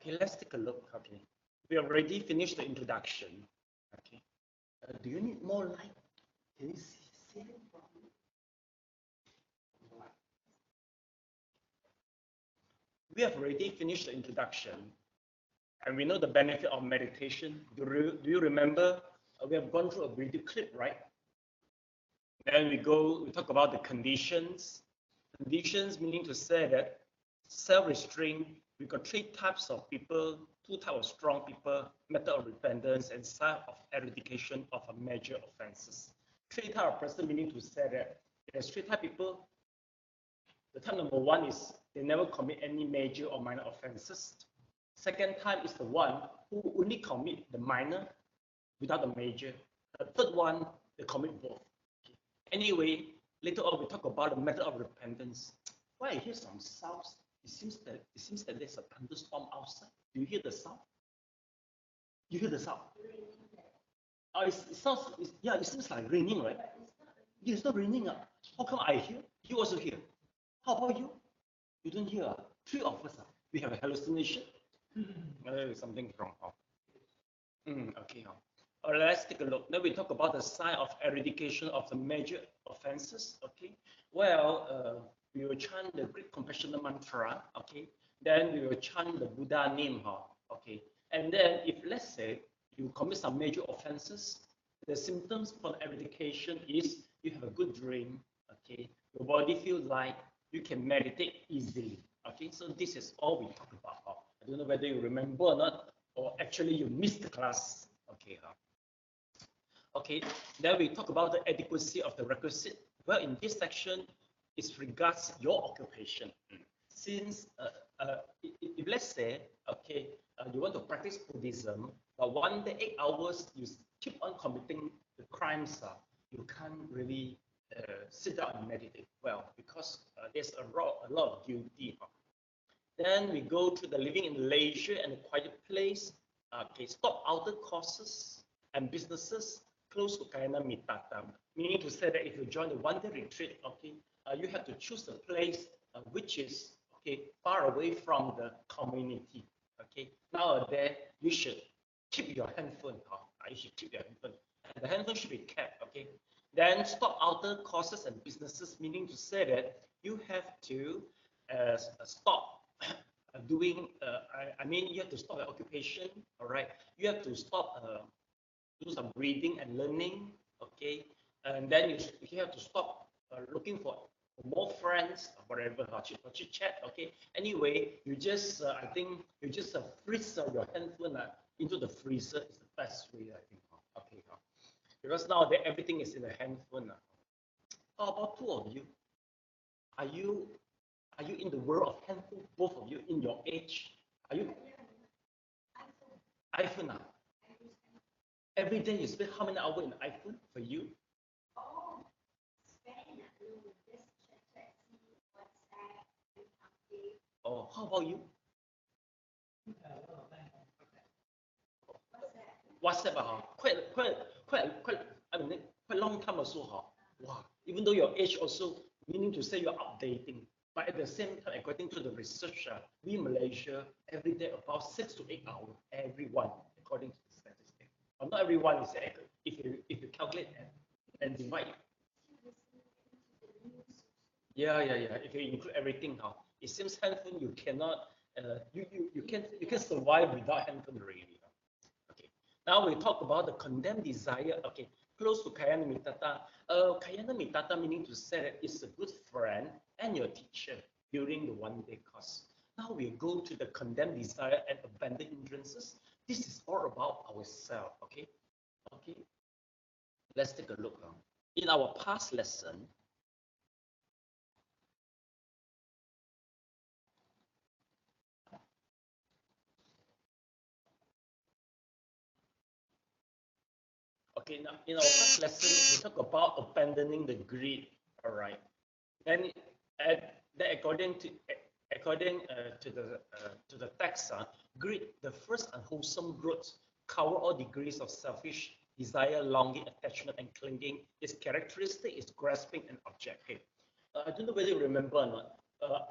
Okay, let's take a look. Okay, we already finished the introduction. Okay, do you need more light? Can you see it? We have already finished the introduction, and we know the benefit of meditation. Do you remember? We have gone through a video clip, right? Then we talk about the conditions. Conditions meaning to say that self-restraint, we got three types of people, two types of strong people, method of repentance, and sign of eradication of a major offenses. Three types of person meaning to say that there's three types of people. The type number one is they never commit any major or minor offenses. Second type is the one who only commit the minor without the major. The third one, they commit both. Okay. Anyway, later on we talk about the method of repentance. Why I hear some sounds? It seems that there's a thunderstorm outside. Do you hear the sound? You hear the sound? Oh, it seems like raining, right? It's not raining. How come I hear? You also hear? How about you? You don't hear? Three of us. We have a hallucination. Something wrong. Okay. Let's take a look. Now we talk about the sign of eradication of the major offenses. Okay. Well, we will chant the Great Compassionate Mantra. Okay. Then we will chant the Buddha name. Okay. And then if let's say you commit some major offenses, the symptoms for eradication is you have a good dream. Okay. Your body feels light. You can meditate easily. Okay. So this is all we talk about. I don't know whether you remember or not, or actually you missed the class. Okay. Okay, then we talk about the adequacy of the requisite. Well, in this section, it regards your occupation. Since if let's say, okay, you want to practice Buddhism, but one day 8 hours you keep on committing the crimes, you can't really sit down and meditate well because there's a lot of guilty. Then we go to the living in leisure and a quiet place. Okay, stop outer courses and businesses close to Kayana Mitata, meaning to say that if you join the one-day retreat, okay, you have to choose a place which is far away from the community. Okay, nowadays you should keep your handphone. You should keep your handphone. The handphone should be kept. Okay, then stop outer courses and businesses, meaning to say that you have to stop doing. I mean, you have to stop your occupation. All right, you have to stop. Do some reading and learning, okay, and then you have to stop looking for more friends, whatever, chit chat, okay. Anyway, you just I think you just freeze your handphone into the freezer is the best way, I think. Okay, because nowadays everything is in the handphone. How about two of you? Are you in the world of handphone? Both of you in your age? Are you iPhone now? Every day you spend how many hours in iPhone for you? Oh, spend this chat, WhatsApp, Oh, how about you? WhatsApp, quite long time also, wow. Even though your age also, meaning to say you're updating, but at the same time, according to the research, we in Malaysia every day about 6 to 8 hours, everyone, according to the statistics. But not everyone is accurate. If you calculate and divide. Yeah. If you include everything now, it seems handphone you cannot you can survive without handphone really. Okay. Now we talk about the condemned desire. Okay, close to Kayana Mitata. Kayana Mitata meaning to say that it's a good friend and your teacher during the one-day course. Now we go to the condemned desire and abandoned hindrances. This is all about ourselves. Okay. Let's take a look. In our past lesson, okay, now in our past lesson, we talk about abandoning the greed. All right. Then, according to the text, greed, the first unwholesome root, cover all degrees of selfish desire, longing, attachment, and clinging. Its characteristic is grasping and objective. I don't know whether you remember or not.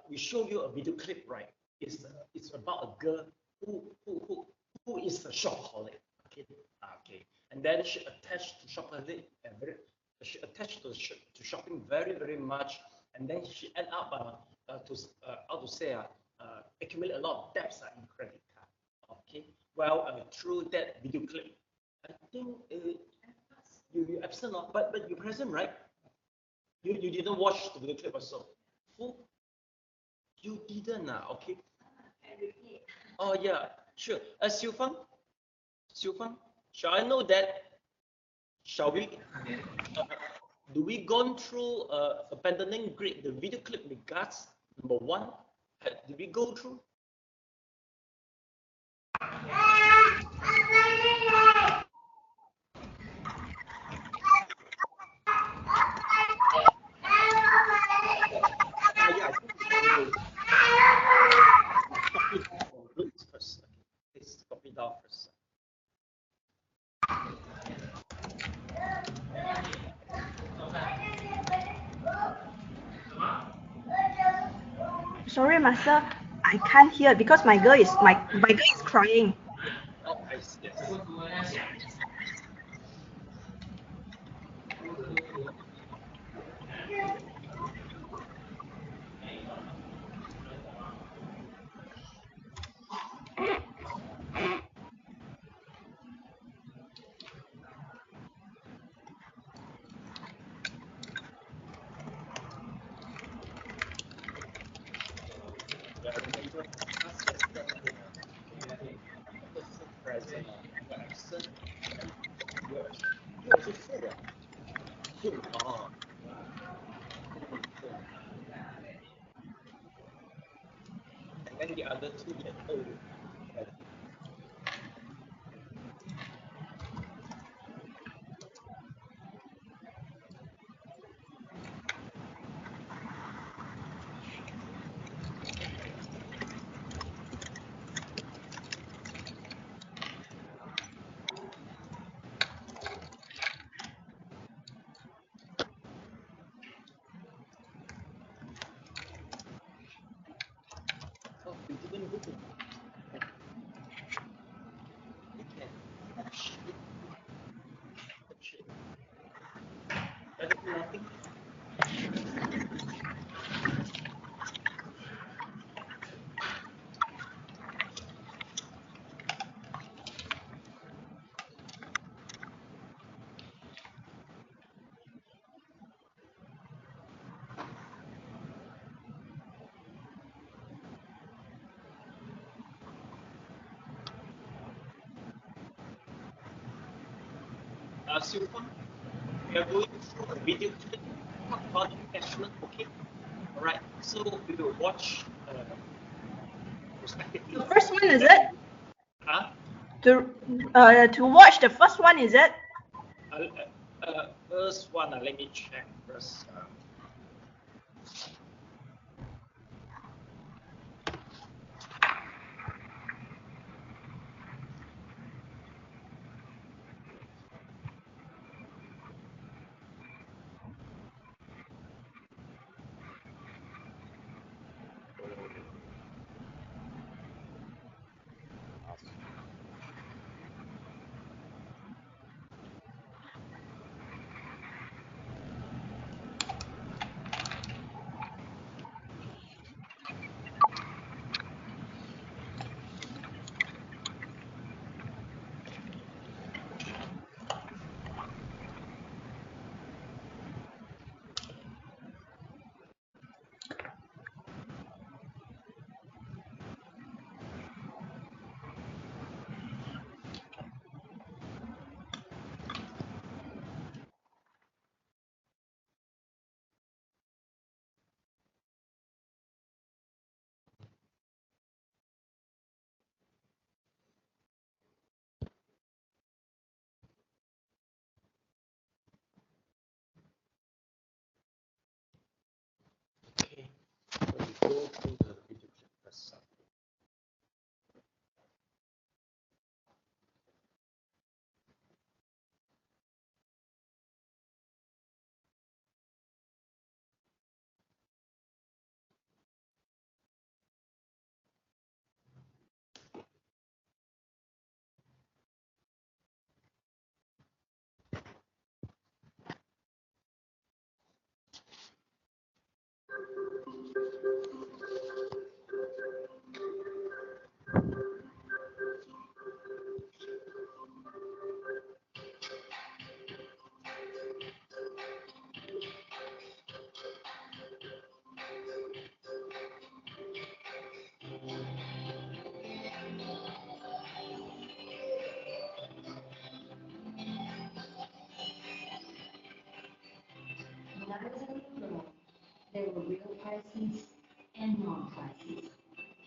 We showed you a video clip, right? It's about a girl who is the shopaholic? Okay. And then she attached to shopaholic, she attached to shopping very much, and then she end up accumulate a lot of debts in credit card. Okay. Well, through that video clip, I think you absent, but you're present, right? You didn't watch the video clip also. Who? You didn't, okay. Oh yeah, sure. Xiu Fang, shall I know that? Shall we? Do we gone through abandoning grid, the video clip regards number 1? Did we go through? Let's copy down first. Sorry, Master, I can't hear because my girl is crying. Oh, I see. Yes. And then the other 2 get old. Oh, we didn't go to nothing. Silva, we are going through a video clip talk about attachment, okay? Alright, so we will watch respectively. The first one, is it? Huh? To watch the first one, is it? First one, let me check first. prices and non-prices.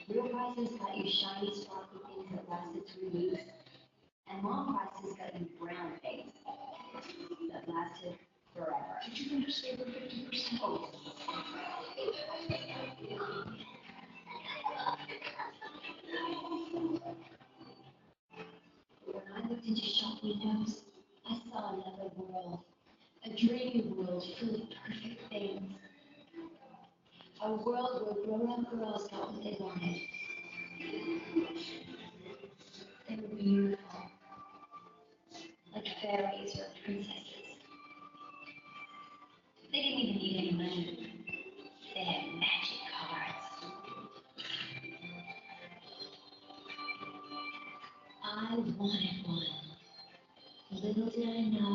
Real prices got you shiny, sparkly things that lasted 3 weeks, and non-prices got you brown things that lasted forever. Did you understand the 50%? Oh, when I looked into shop windows, I saw another world, a dreamy world full of perfect things. A world where grown-up girls got what they wanted. They were beautiful, like fairies or princesses. They didn't even need any money. They had magic cards. I wanted one. Little did I know,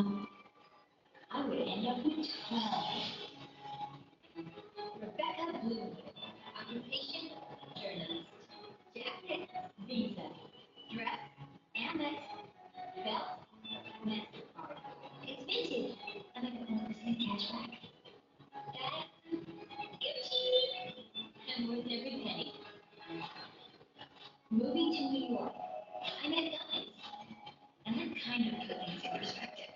I would end up with 12. Rebecca Blue, occupation, journalist. Jacket, visa. Dress, Amex. Belt, MasterCard. It's vintage. I make 1% cash back. Got it? Gucci! I'm worth every penny. Moving to New York, I met guys. And that kind of put things in perspective.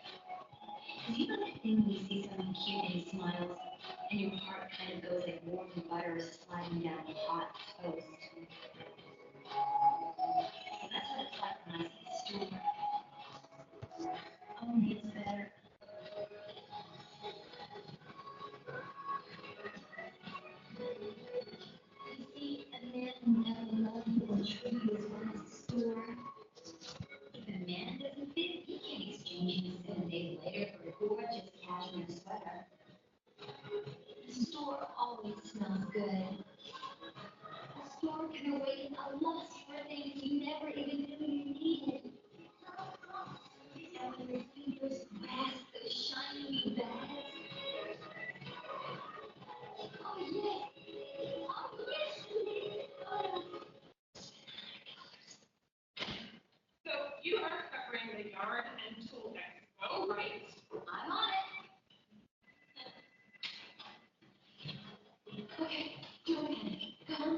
Because you know that thing when you see someone cute and he smiles, and your heart kind of goes like warm butter sliding down a hot toast. So that's what it's like when I see the store. Oh, it's better. You see, a man will never love you and treat you as well as the store. If a man doesn't fit, he can't exchange him 7 days later for a gorgeous cashmere sweater. The store always smells good. The store can awaken a lust for things you never even knew you needed. And when your fingers grasp the shiny bags, oh yes, oh yes, oh. So you are covering the yard and tool expo, right? I'm on it. Okay, don't panic. Calm.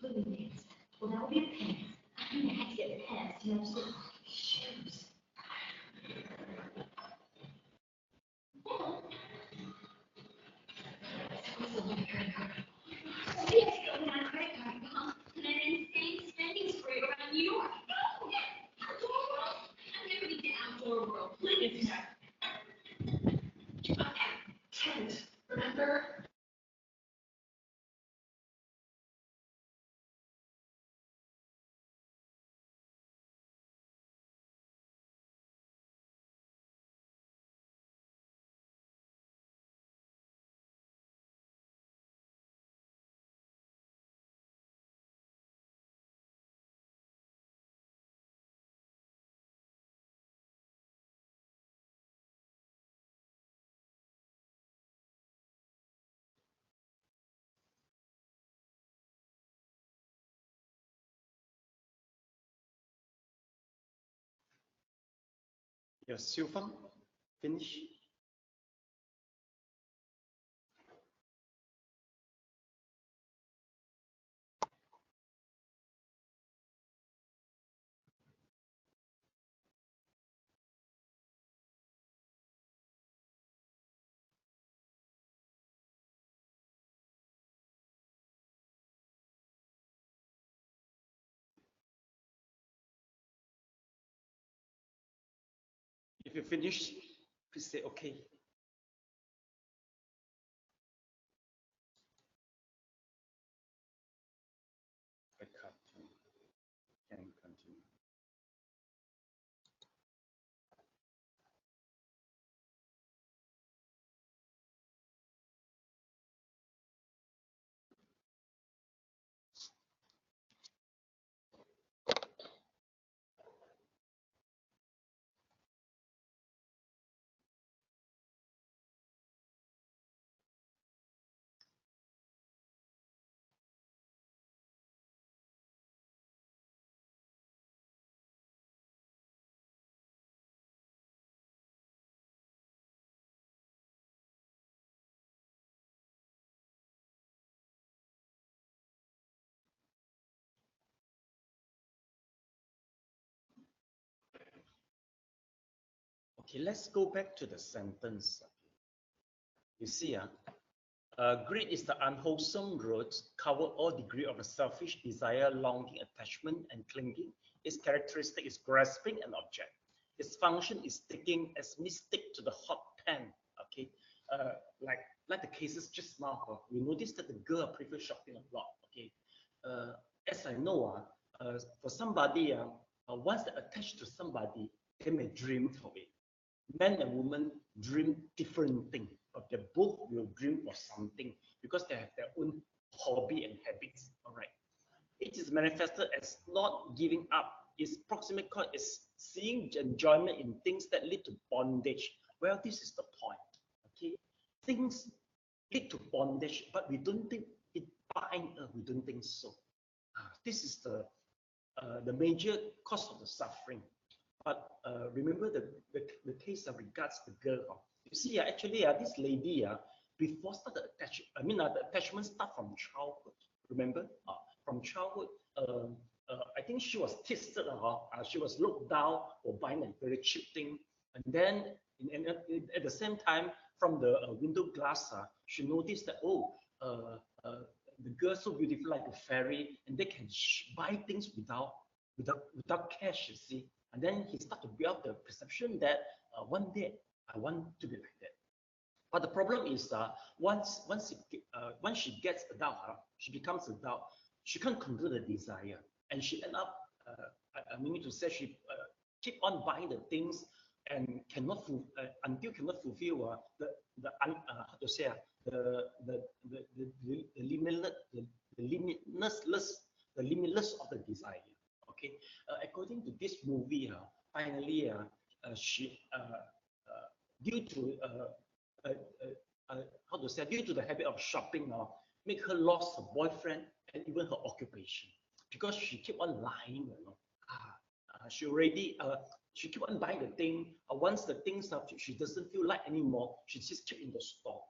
Blue pants. Well, that would be the pants. I mean, I had to get the pants, you know, just like shoes. So my credit card. So we have to go to my credit card, huh? And an insane spending spree around New York. Oh, yeah. Outdoor world. I'm never need the outdoor world. Please. Okay. Tent. Remember? Your Silfang, finish. If you finish, please say okay. I cut. Can continue. Okay, let's go back to the sentence. You see, greed is the unwholesome root, cover all degree of a selfish desire, longing, attachment, and clinging. Its characteristic is grasping an object. Its function is sticking as we stick to the hot pan. Okay, like the cases just now, we noticed that the girl prefer shopping a lot. Okay, as I know, for somebody, once they're attached to somebody, they may dream for it. Men and women dream different things, but they both will dream for something because they have their own hobby and habits. All right. It is manifested as not giving up. Its proximate cause is seeing enjoyment in things that lead to bondage. Well, this is the point. Okay, things lead to bondage, but we don't think it binds us. We don't think so. This is the major cause of the suffering. But remember the case that regards the girl. You see, actually, this lady, before started attachment, the attachment start from childhood. Remember, from childhood, I think she was tested. She was looked down for buying a very cheap thing, and then at the same time, from the window glass, she noticed that the girl so beautiful like a fairy, and they can buy things without cash. You see. And then he started to build up the perception that one day I want to be like that. But the problem is once she gets adult, she becomes adult, she can't control the desire, and she end up. I mean to say she keep on buying the things and cannot until cannot fulfill the limitless of the desire. Okay, according to this movie, finally, she due to due to the habit of shopping, make her lost her boyfriend and even her occupation because she keep on lying. She keep on buying the thing. Once the things she doesn't feel like anymore, she just keep in the store.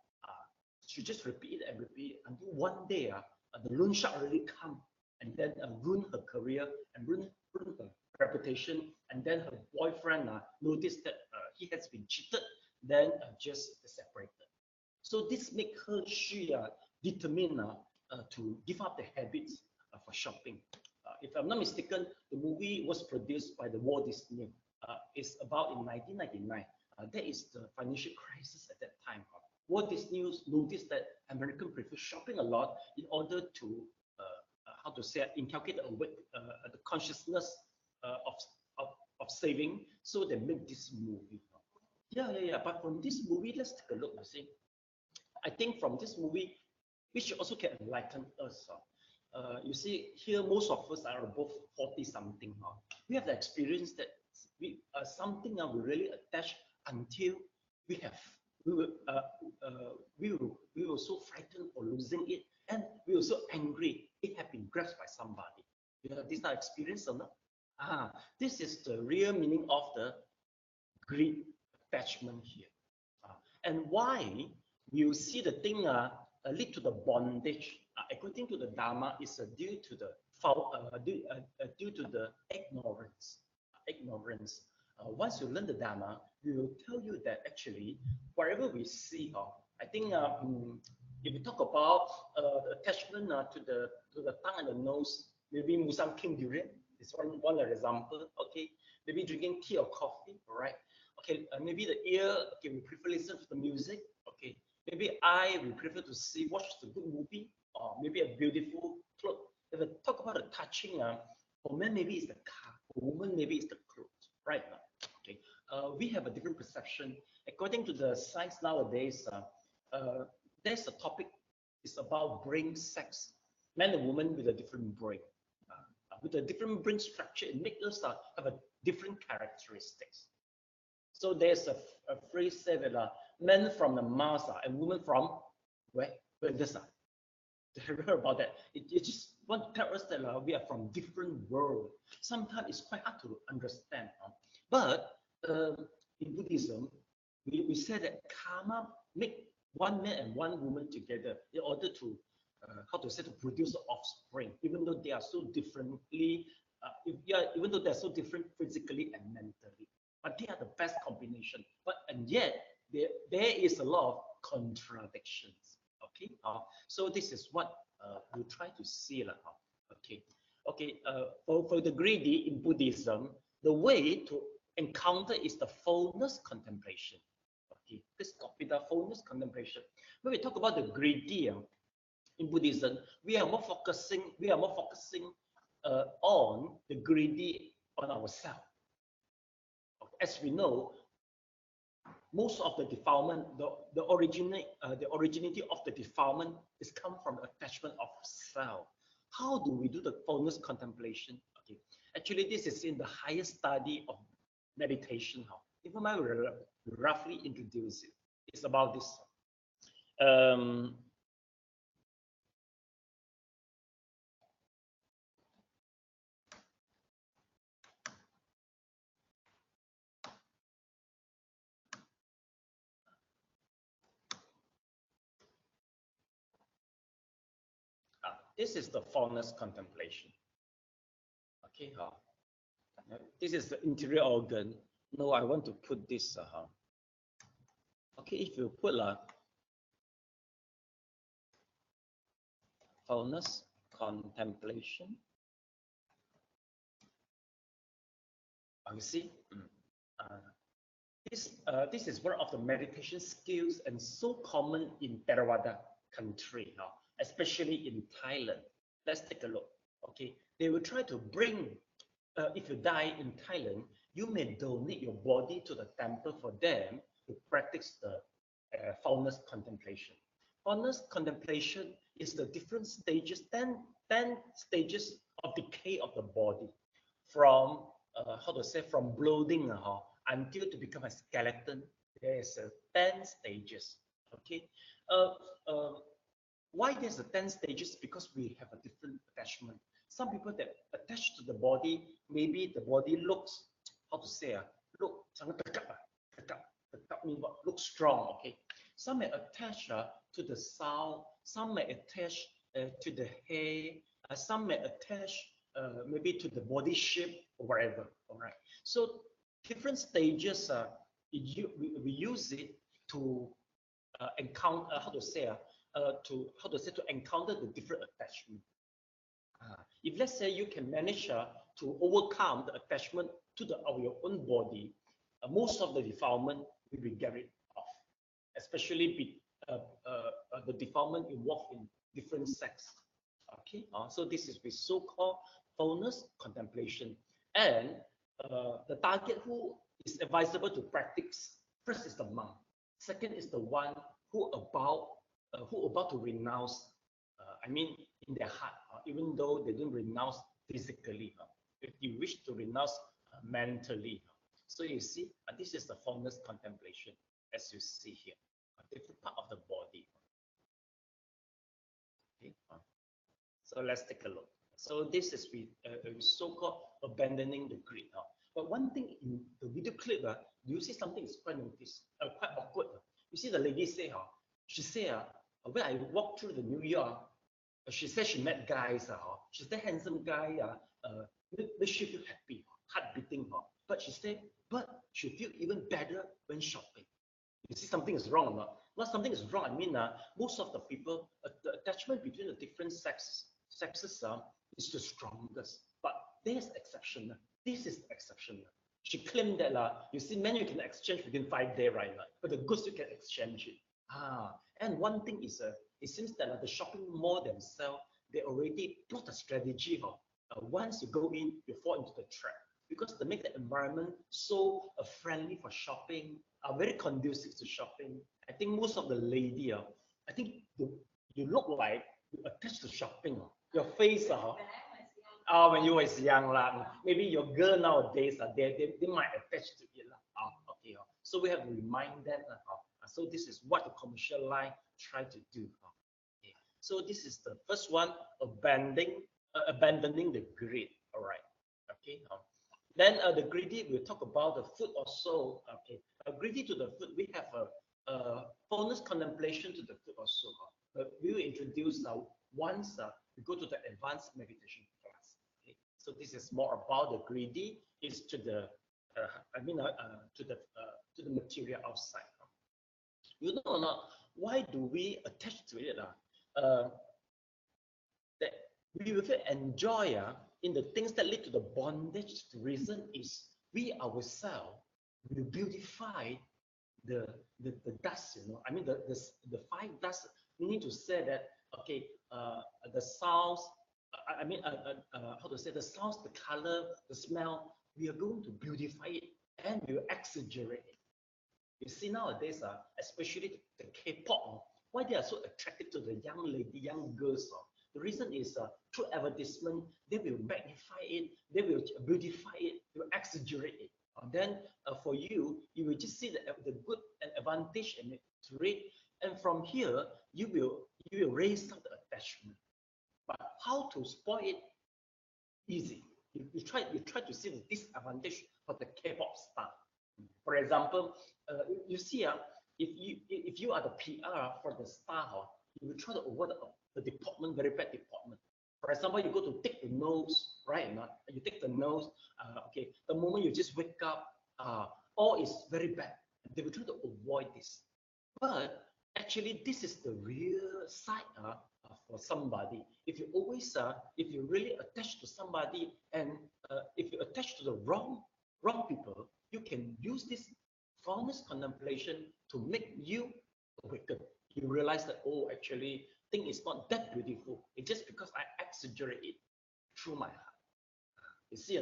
She just repeat it and repeat it until one day, the loan shark really come. And then ruin her career and ruin her reputation. And then her boyfriend noticed that he has been cheated, then just separated. So this makes her, she determined to give up the habits for shopping. If I'm not mistaken, the movie was produced by the Walt Disney. It's about in 1999. That is the financial crisis at that time. Walt Disney noticed that Americans prefer shopping a lot in order to inculcate the consciousness of saving, so they make this movie. Yeah. But from this movie, let's take a look. You see, I think from this movie, which also can enlighten us. You see, here most of us are above 40 something. We have the experience that something we really attach until we were so frightened for losing it, and we were so angry it had been grasped by somebody. You have this experience or not? This is the real meaning of the greed attachment here. And why you see the thing lead to the bondage? According to the Dharma, is due to the ignorance. Once you learn the Dharma, we will tell you that actually whatever we see, I think if you talk about the attachment to the tongue and the nose, maybe Musang King durian is one example. Okay, maybe drinking tea or coffee, all right? Okay, maybe the ear. Okay, we prefer listen to the music. Okay, maybe eye, we prefer to watch the good movie, or maybe a beautiful cloth. If I talk about the touching, for men maybe it's the car, for women maybe it's the clothes, right? Okay, we have a different perception. According to the science nowadays, there's a topic. It's about brain sex. Men and women with a different brain, with a different brain structure, it makes us have a different characteristics. So there's a phrase said that men from the Mars and women from where this Have you heard about that? It just want to tell us that we are from different worlds. Sometimes it's quite hard to understand. But in Buddhism, we say that karma make one man and one woman together in order to to produce offspring, even though they are so differently, even though they're so different physically and mentally. but they are the best combination. And yet there is a lot of contradictions. Okay, so this is what we try to see. For the greedy in Buddhism, the way to encounter is the fullness contemplation. Okay, please copy the fullness contemplation. When we talk about the greedy in Buddhism, we are more focusing on the greedy on ourselves. As we know, most of the defilement, the originality of the defilement is come from attachment of self. How do we do the fullness contemplation? Okay, actually, this is in the highest study of meditation. Even I will roughly introduce it. It's about this. This is the fullness contemplation. Okay, this is the interior organ. No, I want to put this. Okay, if you put fullness contemplation, you see, this is one of the meditation skills and so common in Theravada country now, especially in Thailand. Let's take a look. Okay, they will try to bring. If you die in Thailand, you may donate your body to the temple for them to practice the fullness contemplation. Fullness contemplation is the different stages, 10 stages of decay of the body, from from bloating until to become a skeleton. There is 10 stages. Okay, why there's 10 stages? Because we have a different attachment. Some people that attach to the body, maybe the body looks, look strong. Okay, some may attach to the sound, some may attach to the hair, some may attach maybe to the body shape or whatever. All right, so different stages. We use it to encounter to encounter the different attachment. If let's say you can manage to overcome the attachment to your own body, most of the defilement will be get rid of, especially the defilement involved in different sex. Okay, so this is the so-called fullness contemplation, and the target who is advisable to practice first is the monk. Second is the one who about to renounce. In their heart, even though they don't renounce physically, if you wish to renounce mentally. So you see, this is the fullness contemplation, as you see here, a different part of the body. Okay, so let's take a look. So this is so-called abandoning the greed. But one thing in the video clip, do you see something is quite awkward? You see the lady say, she said, when I walked through the New York, she said she met guys, she said handsome guy, make she feel happy, heart beating, but she said, but she feel even better when shopping. You see something is wrong or not? Not something is wrong. Most of the people, the attachment between the different sexes is the strongest, but there's exception. This is exception. She claimed that you see, many you can exchange within 5 days, right? But the goods you can exchange it. And one thing is, it seems that the shopping mall themselves, they already plot a strategy. Once you go in, you fall into the trap, because they make the environment so friendly for shopping, very conducive to shopping. I think most of the lady, I think you look like you attached to shopping. Your face, when you was young, maybe your girl nowadays, they might attach to it. Okay, so we have to remind them. So this is what the commercial line try to do. Okay. So this is the first one, abandoning the greed. All right. Okay. Then the greedy, we'll talk about the food also. Okay. Greedy to the food, we have a fullness contemplation to the food also. But we will introduce once we go to the advanced meditation class. Okay. So this is more about the greedy is to the to the material outside. You know or not? Why do we attach to it? That we will enjoy in the things that lead to the bondage. The reason is we ourselves will beautify the dust. I mean the five dust. Meaning to say that okay, the sounds. How to say the sounds, the color, the smell. We are going to beautify it and we will exaggerate it. You see nowadays, especially the K-pop, why they are so attracted to the young lady, young girls. The reason is through advertisement, they will magnify it, they will beautify it, they will exaggerate it. Then for you, you will just see the good and advantage in it to read, and from here you will raise up the attachment. But how to spoil it? Easy. You try to see the disadvantage for the K-pop star. For example, you see, if you are the PR for the star, you will try to avoid the department, very bad department. For example, you go to take the nose, right? You take the nose. Okay, the moment you just wake up, all is very bad. They will try to avoid this. But actually, this is the real side for somebody. If you always, if you really attach to somebody, and if you attach to the wrong people, you can use this fondness contemplation to make you awaken. You realize that, oh, actually, thing is not that beautiful. It's just because I exaggerate it through my heart. You see,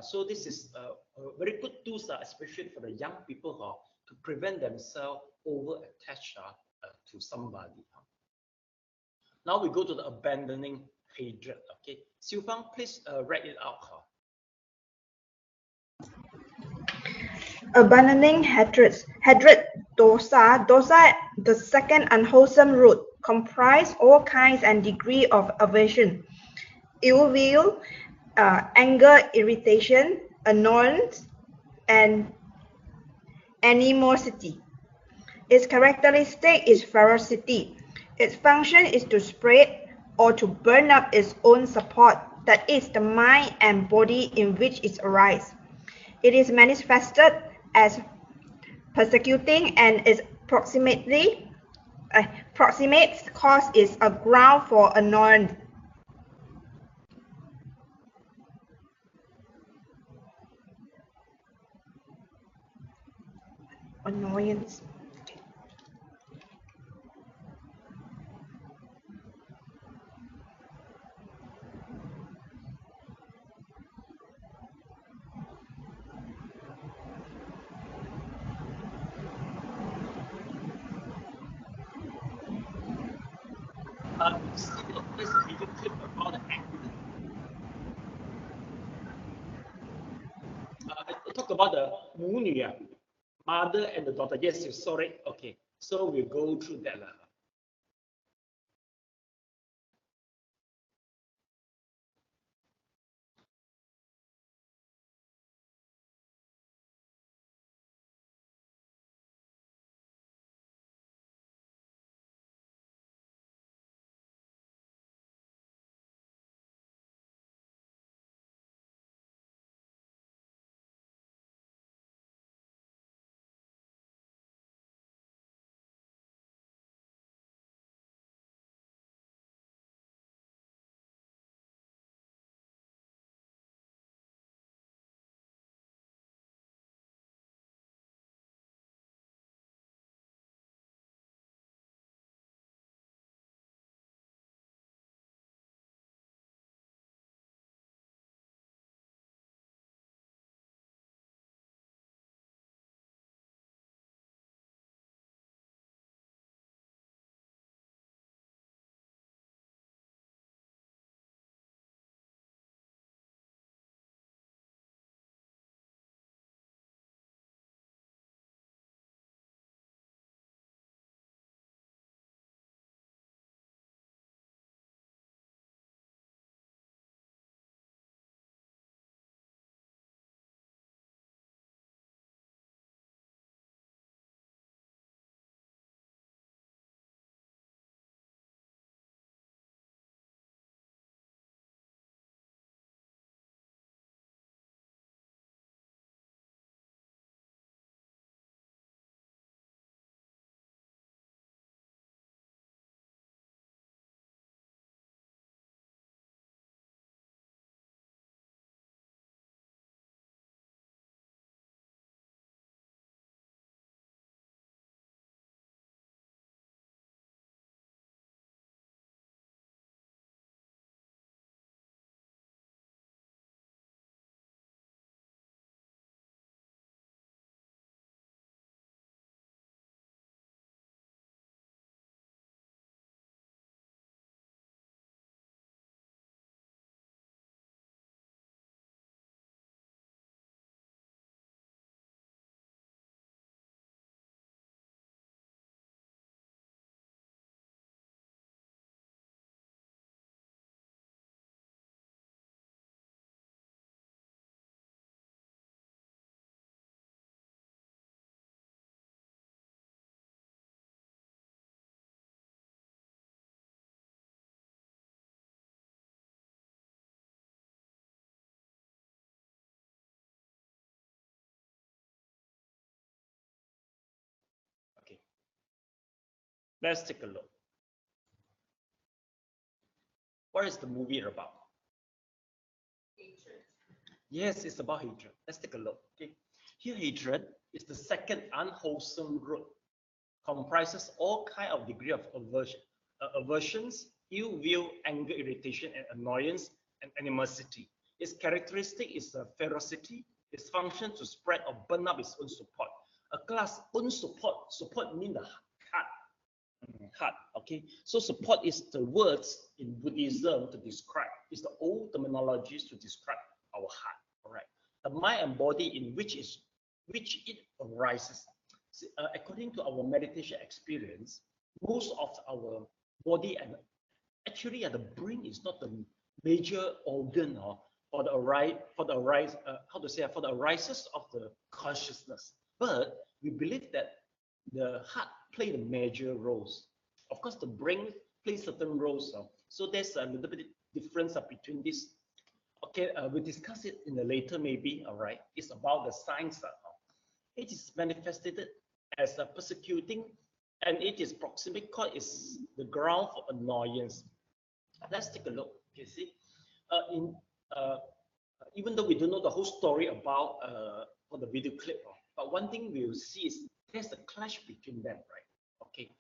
so this is a very good tool, especially for the young people to prevent themselves over attached to somebody. Now we go to the abandoning hatred. Okay, Xiu Fang, please write it out. Abandoning hatred. Hatred, dosa. Dosa, the second unwholesome root, comprise all kinds and degree of aversion, ill will, anger, irritation, annoyance, and animosity. Its characteristic is ferocity. Its function is to spread or to burn up its own support, that is, the mind and body in which it arises. It is manifested as persecuting, and its proximate cause is a ground for annoyance. Annoyance. There's a video clip about the accident. Talk about the Munya, mother and the daughter. Yes, you saw it. Okay, so we'll go through that. Let's take a look. What is the movie about? Hatred. Yes, it's about hatred. Let's take a look. Okay. Here, hatred is the second unwholesome root. Comprises all kind of degree of aversions, ill will, anger, irritation, and annoyance, and animosity. Its characteristic is ferocity. Its function to spread or burn up its own support. A class own support means the heart. Heart. Okay. So support is the words in Buddhism to describe. It's the old terminologies to describe our heart. All right. The mind and body in which it arises. According to our meditation experience, most of our body and actually the brain is not the major organ for the arises of the consciousness. But we believe that the heart plays the major roles. Of course, the brain plays certain roles. So there's a little bit difference between this. Okay, we'll discuss it in the later maybe. All right, it's about the science. It is manifested as a persecuting, and it is proximate cause is the ground for annoyance. Let's take a look. You see, even though we don't know the whole story about for the video clip, but one thing we will see is there's a clash between them, right? Okay.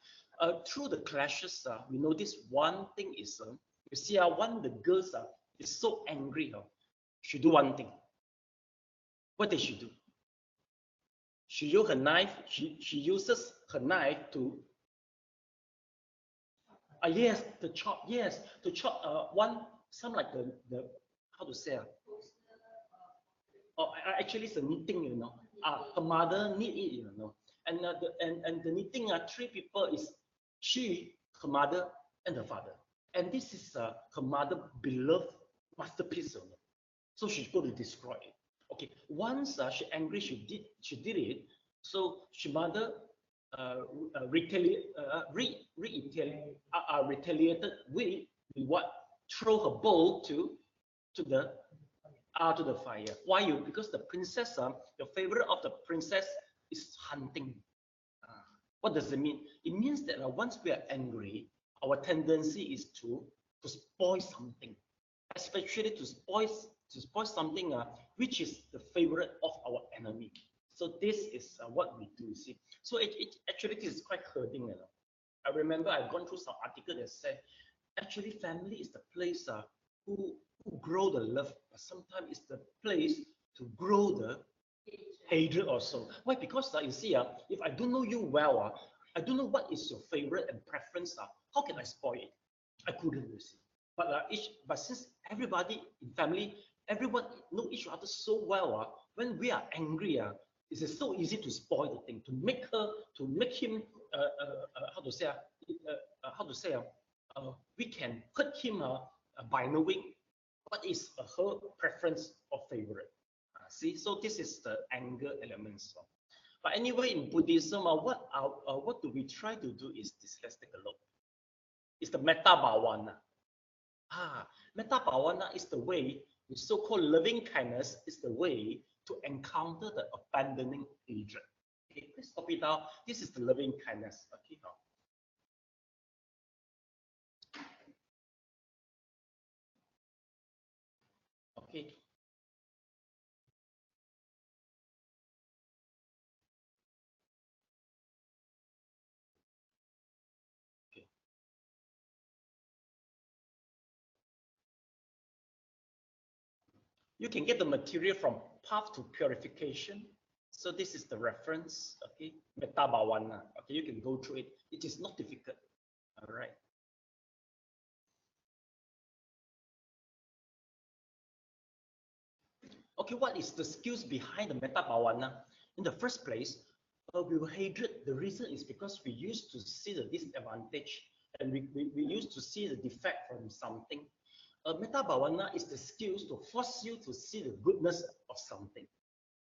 Through the clashes, we notice one thing is you see one of the girls is so angry. She do one thing. What did she do? She uses her knife. She uses her knife to to chop. Yes, to chop some like the how to say actually it's a knitting, you know. Her mother knit it, you know, and the knitting three people is she, her mother, and her father, and this is her mother beloved masterpiece, you know. So she's going to destroy it. Okay, once she angry, she did it. So she mother retaliated with what? Throw her bowl to the fire. Why because the princess, the favorite of the princess is hunting. What does it mean? It means that once we are angry, our tendency is to spoil something, especially to spoil something which is the favorite of our enemy. So this is what we do. See, so it actually is quite hurting. You know, I remember I've gone through some article that said actually family is the place who grow the love, but sometimes it's the place to grow the hatred also. Why? Because you see, if I don't know you well, I don't know what is your favorite and preference. How can I spoil it? I couldn't see. But since everybody in family, everyone know each other so well, when we are angry, it's so easy to spoil the thing, to make him, we can hurt him by knowing what is her preference or favorite. See, so this is the anger elements. But anyway, in Buddhism, what do we try to do is this. Let's take a look. It's the metta bhavana. Metta bhavana is the way, the so-called loving kindness is the way to encounter the abandoning hatred. Okay, please copy down. This is the loving kindness. Okay, now. Okay. You can get the material from Path to Purification. So this is the reference, okay? Metta bhavana. Okay, you can go through it. It is not difficult. All right. Okay, what is the skills behind the metta bhavana? In the first place, we were hatred. The reason is because we used to see the disadvantage and we used to see the defect from something. Metta bhavana is the skills to force you to see the goodness of something.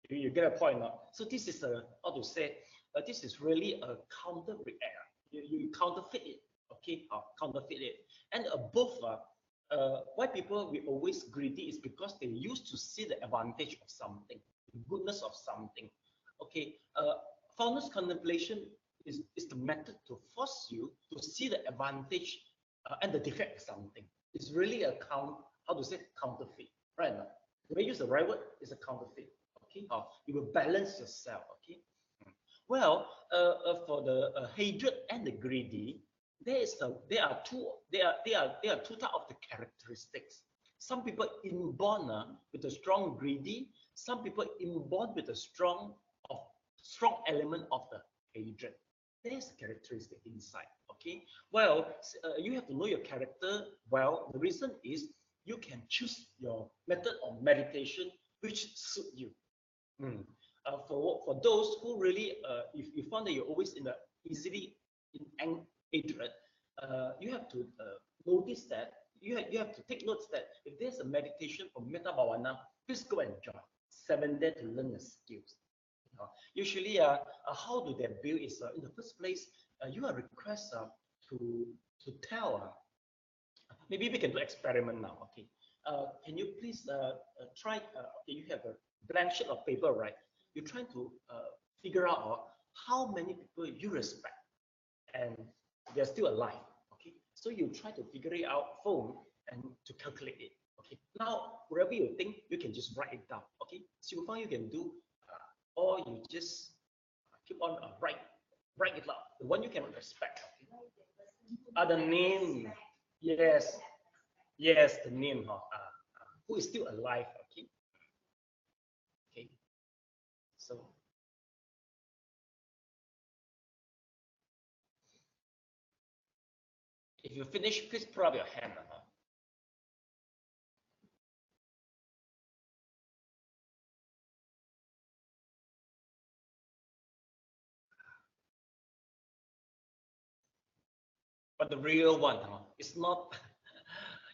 You get a point now. So this is how to say, this is really a counter react. You counterfeit it, okay? Counterfeit it. And above, why people we always greedy is because they used to see the advantage of something, the goodness of something. Okay, founders contemplation is the method to force you to see the advantage and the defect of something. It's really a counterfeit, right? Now, the way you use the right word is a counterfeit. Okay, or you will balance yourself. Okay. Well, for the hatred and the greedy, there are two types of the characteristics. Some people inborn with a strong greedy. Some people inborn with a strong element of the hatred. There's a characteristic inside. Okay. Well, you have to know your character well. The reason is you can choose your method of meditation which suit you. For those who really, if you found that you're always easily in hatred, you have to notice that you have to take notes that if there's a meditation for Metta Bhavana, please go and join 7 days to learn the skills. Usually, how do they build is in the first place, you are requested to tell. Maybe we can do experiment now. Okay, can you please try? Okay, you have a blank sheet of paper, right? You're trying to figure out how many people you respect and they're still alive. Okay, so you try to figure it out phone and to calculate it. Okay, now wherever you think, you can just write it down. Okay, so you find you can do, or you just keep on write it out. The one you can respect. Okay? The name, yes, the name. Who is still alive? Okay. Okay. So. If you finish, please put up your hand. But the real one, it's not.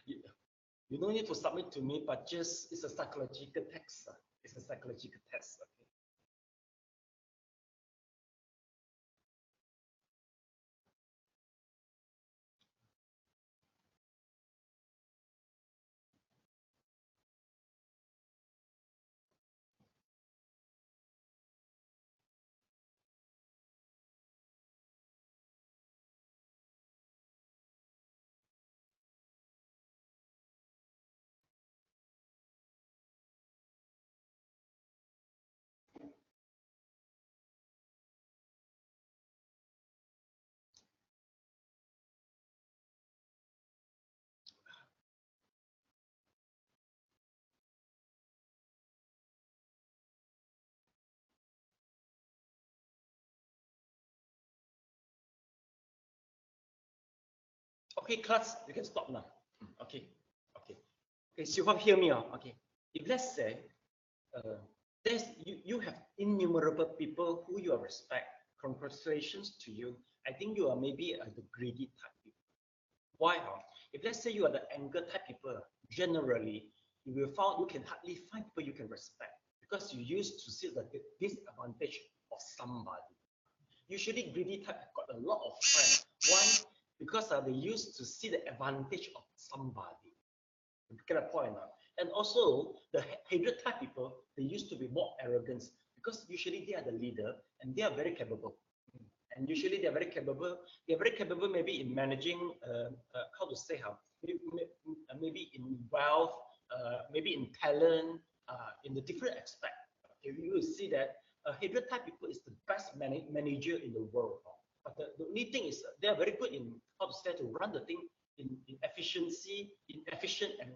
You don't need to submit to me, but just it's a psychological text. It's a psychological test. Okay? Okay, class, you can stop now. Okay. So you hear me? Okay. If let's say you have innumerable people who you respect, congratulations to you. I think you are maybe the greedy type people. Why? If let's say you are the anger type people, generally you can hardly find people you can respect because you used to see the disadvantage of somebody. Usually greedy type got a lot of friends. Why? Because they used to see the advantage of somebody. You get a point now. And also the hatred type people, they used to be more arrogant because usually they are the leader and they are very capable. And usually they're very capable. They're very capable maybe in managing, maybe in wealth, maybe in talent, in the different aspect. You will see that hatred type people is the best manager in the world. But the only thing is they are very good in to run the thing in efficiency, in efficient, and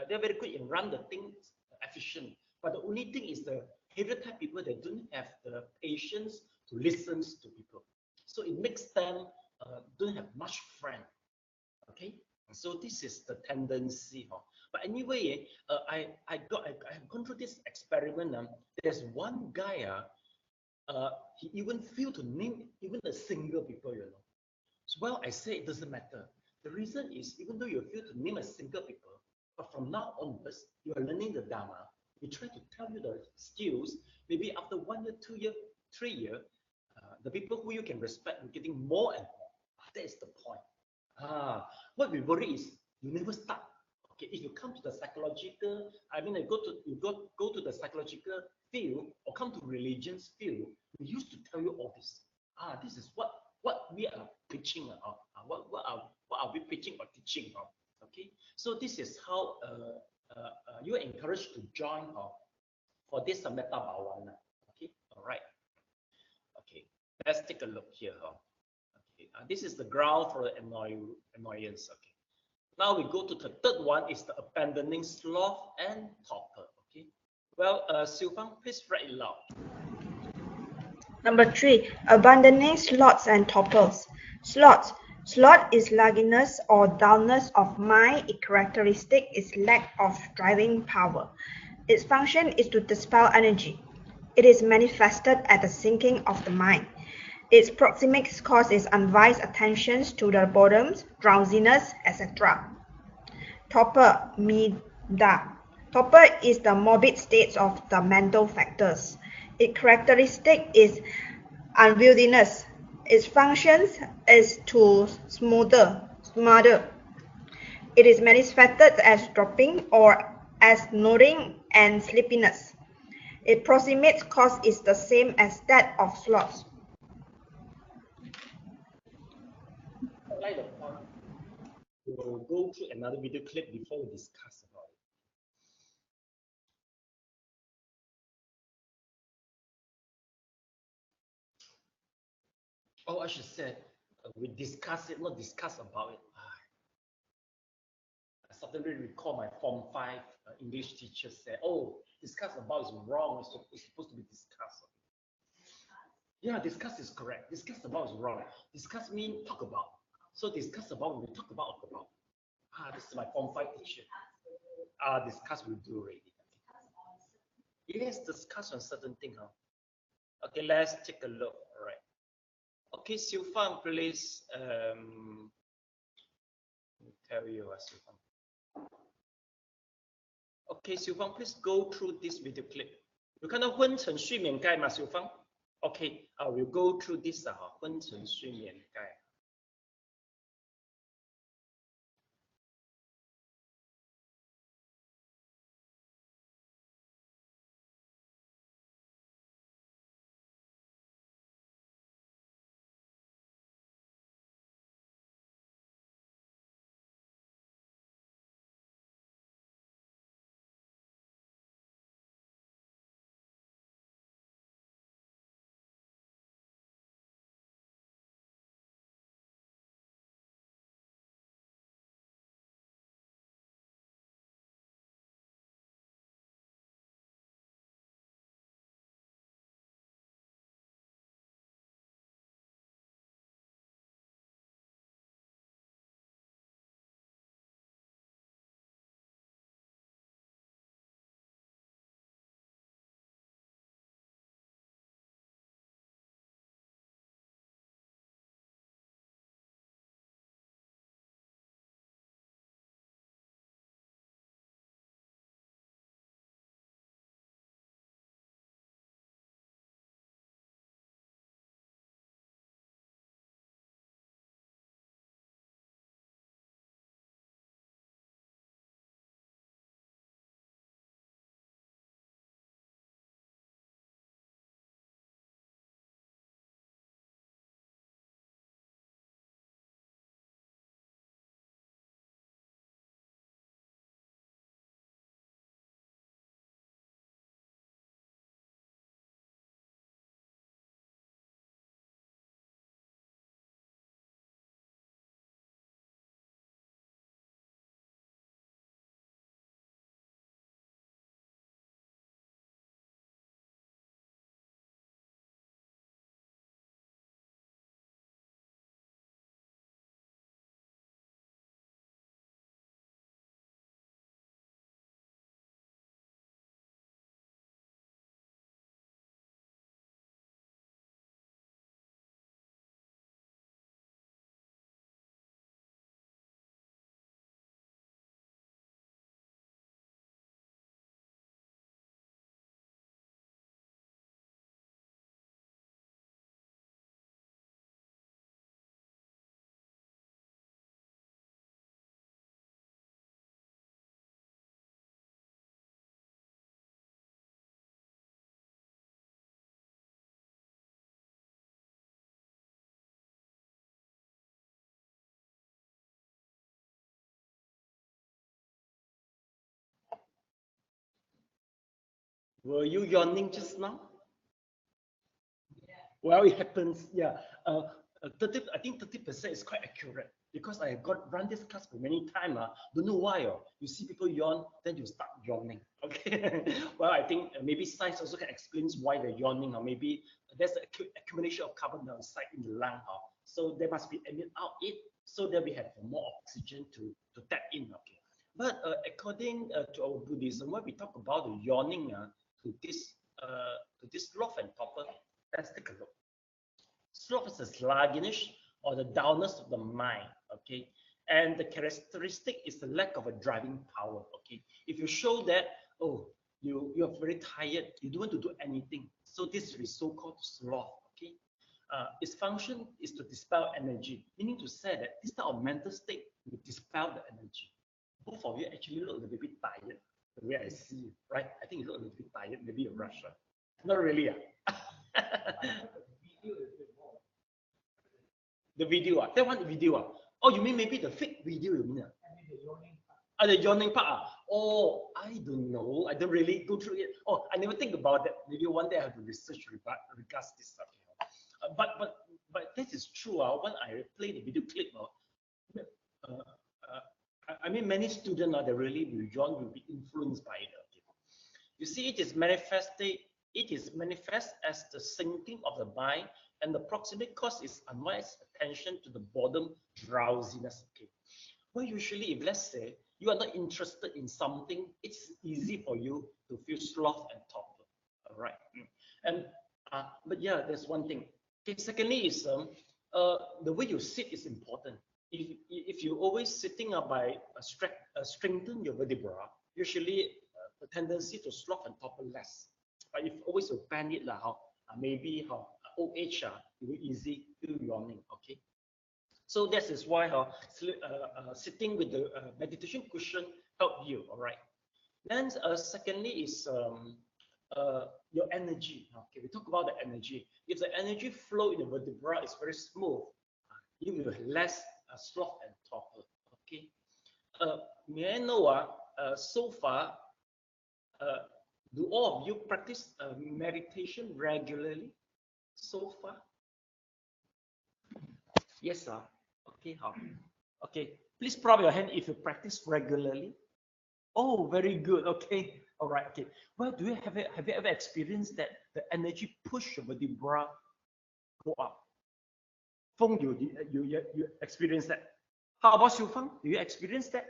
they're very good in run the things efficient. But the only thing is the hatred type people, they don't have the patience to listen to people. So it makes them don't have much friend. Okay, so this is the tendency. But anyway, I have gone through this experiment. There's one guy. He even failed to name even a single people. So well, I say it doesn't matter. The reason is even though you fail to name a single people, but from now onwards you are learning the dharma. We try to tell you the skills. Maybe after 1 year, 2 year, 3 year, the people who you can respect are getting more and more. That is the point. What we worry is you never start. Okay, Okay, if you come to the psychological, I mean, go to the psychological field or come to religion's field, we used to tell you all this. This is what we are preaching about. What are we preaching or teaching about? Okay, so this is how you are encouraged to join for this Samatha Bhavana. Okay, all right. Okay, let's take a look here. Okay, this is the ground for the annoyance. Okay. Now we go to the third one, is the abandoning sloth and torpor. Okay. Well, Siu Fang, please read it loud. Number 3, abandoning sloths and torpors. Sloth is lagging or dullness of mind. Its characteristic is lack of driving power. Its function is to dispel energy. It is manifested at the sinking of the mind. Its proximate cause is unwise attentions to the boredoms, drowsiness, etc. Torpor, mida. Torpor is the morbid state of the mental factors. Its characteristic is unwieldiness. Its function is to smother. It is manifested as dropping or as nodding and sleepiness. Its proximate cause is the same as that of sloth. Like the point, we'll go through another video clip before we discuss about it. Oh, I should say, we discuss it, not discuss about it. I suddenly recall my Form 5 English teacher said, oh, discuss about is wrong, it's supposed to be discussed. Yeah, discuss is correct. Discuss about is wrong. Discuss means talk about. So discuss about, we talk about. This is my Form 5 teacher. Discuss we do already. Yes, discuss on certain thing. Okay, let's take a look. All right. Okay, Siu Fang, please. Tell you, Siu Fang. Okay, Siu Fang, please go through this video clip. 有看到昏沉睡眠盖吗，Siu Fang? Okay, I will go through this 昏沉睡眠盖。Were you yawning just now? Well, it happens, yeah. 30, I think 30% is quite accurate because I got run this class for many times. Don't know why. You see people yawn, then you start yawning. Okay. Well, I think maybe science also can explain why they're yawning, or maybe there's the accumulation of carbon dioxide in the lung. So there must be emit out it, so that we have more oxygen to tap in. Okay. But according to our Buddhism, when we talk about the yawning to this sloth and torpor, let's take a look. Sloth is the sluggishness or the dullness of the mind, okay? And the characteristic is the lack of a driving power, okay? If you show that, oh, you're very tired, you don't want to do anything, so this is so-called sloth, okay? Its function is to dispel energy, meaning to say that this type of mental state will dispel the energy. Both of you actually look a little bit tired, the way I see you, right? I think you look a little bit tired, maybe you're rushed, right? Not really, The video, that one video. Oh, you mean maybe the fake video, you mean? The yawning part. Oh, I don't know. I don't really go through it. Oh, I never think about that. Maybe one day I have to research regards this stuff. But this is true. When I play the video clip, I mean, many students they really will be influenced by it. You see, it is manifest as the sinking of the mind, and the proximate cause is unwise attention to the boredom, drowsiness. Okay. Well, usually, if let's say you are not interested in something, it's easy for you to feel sloth and torpor. All right. And but yeah, there's one thing. Okay. Secondly, is the way you sit is important. If you always sitting by strengthen your vertebra, usually the tendency to sloth and torpor less. But if always you bend it, maybe old age, you will easy feel yawning. Okay. So this is why sitting with the meditation cushion help you. All right. Then secondly is your energy. Okay, we talk about the energy. If the energy flow in the vertebra is very smooth, you will have less sloth and torpor. Okay. May I know so far, do all of you practice meditation regularly so far? Yes, sir. Okay, okay. Please prop your hand if you practice regularly. Oh, very good. Okay. All right. Okay. Well, have you ever experienced that the energy push your vertebra go up? Feng, you experience that? How about Xiu Feng? Do you experience that?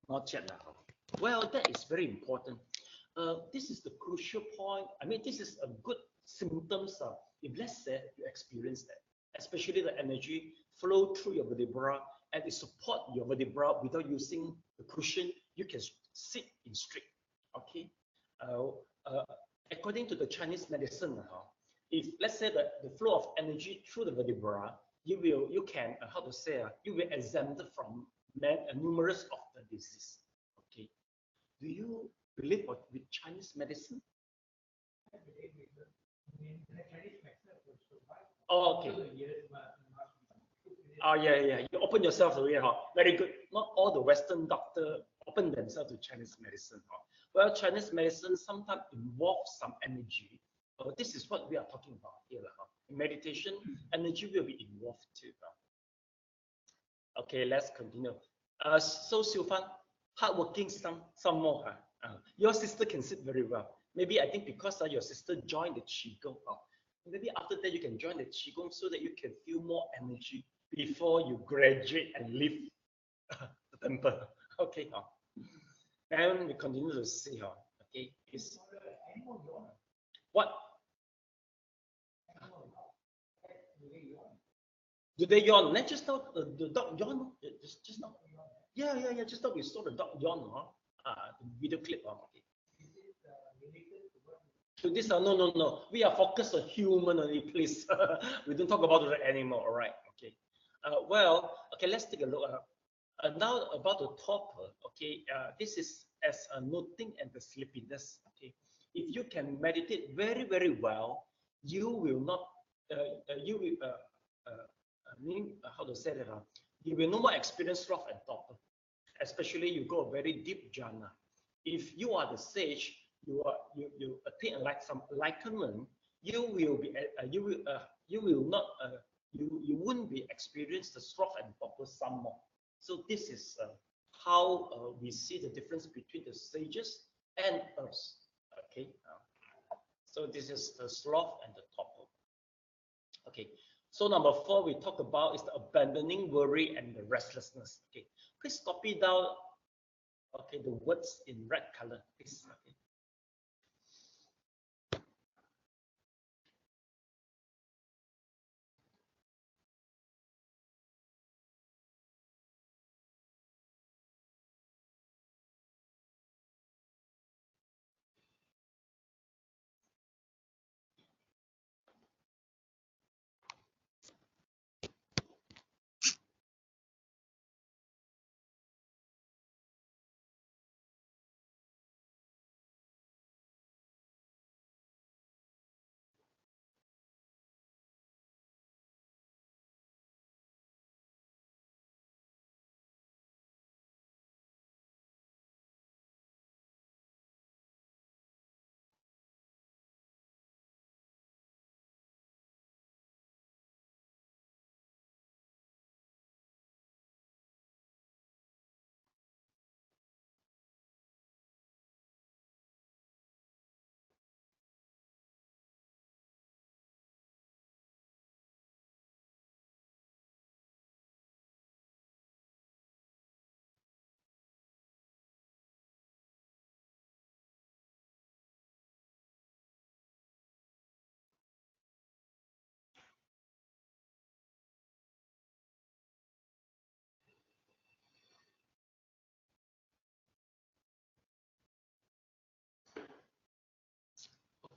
Not yet. Well, that is very important. This is the crucial point. I mean, this is a good symptoms. If let's say you experience that, especially the energy flow through your vertebra and it support your vertebra without using the cushion, you can sit in straight. Okay. According to the Chinese medicine, if let's say that the flow of energy through the vertebra, you will exempt from numerous of the disease. Okay. Do you believe with Chinese medicine? Oh, okay. Oh, yeah. You open yourself away, Very good. Not all the Western doctors open themselves to Chinese medicine. Well, Chinese medicine sometimes involves some energy. This is what we are talking about here. In meditation, energy will be involved too. Okay, let's continue. So Xiu Fan, hardworking some more. Your sister can sit very well. Maybe I think because your sister joined the Qigong. Maybe after that you can join the Qigong so that you can feel more energy before you graduate and leave the temple. Okay. And we continue to see. Okay. What? Do they yawn? Let's just now the dog yawn. Just now. Yeah. Just now we saw the dog yawn. The video clip. Okay. So this no. We are focused on human only, please. We don't talk about the animal. All right. Okay. Well, okay. Let's take a look. Now about the top. Okay. This is as noting and the sleepiness. Okay. If you can meditate very, very well, you will not. You will. How to say that? You will no more experience sloth and torpor. Especially you go a very deep jhana. If you are the sage, you attain like some enlightenment, you will be you wouldn't be experienced the sloth and torpor some more. So this is how we see the difference between the sages and us. Okay, so this is the sloth and the torpor. Okay, so number 4 we talk about is the abandoning worry and the restlessness. Okay, please copy down. Okay, the words in red color, please. Okay.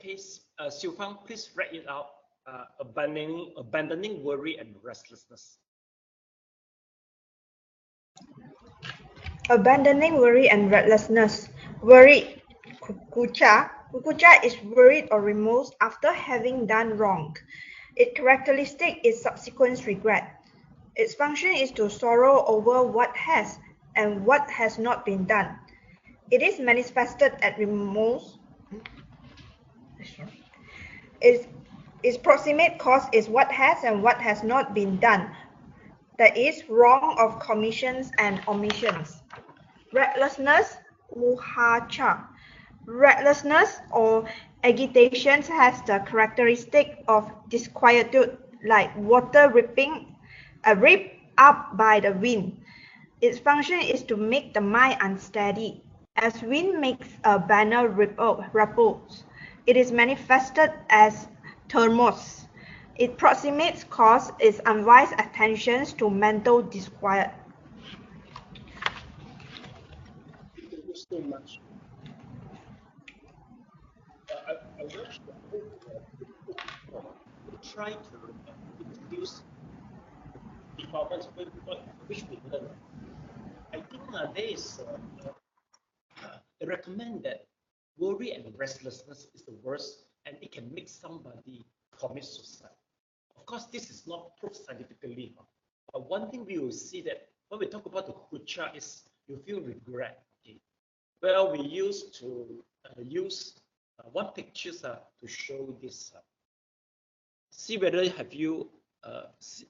Okay, Xiu Fang, please write it out. Abandoning worry and restlessness. Abandoning worry and restlessness. Worried, kukucha. Kukucha is worried or remorse after having done wrong. Its characteristic is subsequent regret. Its function is to sorrow over what has and what has not been done. It is manifested as remorse. Its proximate cause is what has and what has not been done. That is, wrong of commissions and omissions. Restlessness, uhacha. Restlessness or agitation has the characteristic of disquietude, like water ripped up by the wind. Its function is to make the mind unsteady. As wind makes a banner ripples, it is manifested as thermos. Its proximate cause is unwise attentions to mental disquiet. Thank you so much. I watched the whole before. We try to introduce departments which we learn. I think there is I recommend that worry and restlessness is the worst, and it can make somebody commit suicide. Of course, this is not proved scientifically, but one thing we will see that when we talk about the kucha is you feel regret. Okay, well, we used to use one picture to show this. See whether have you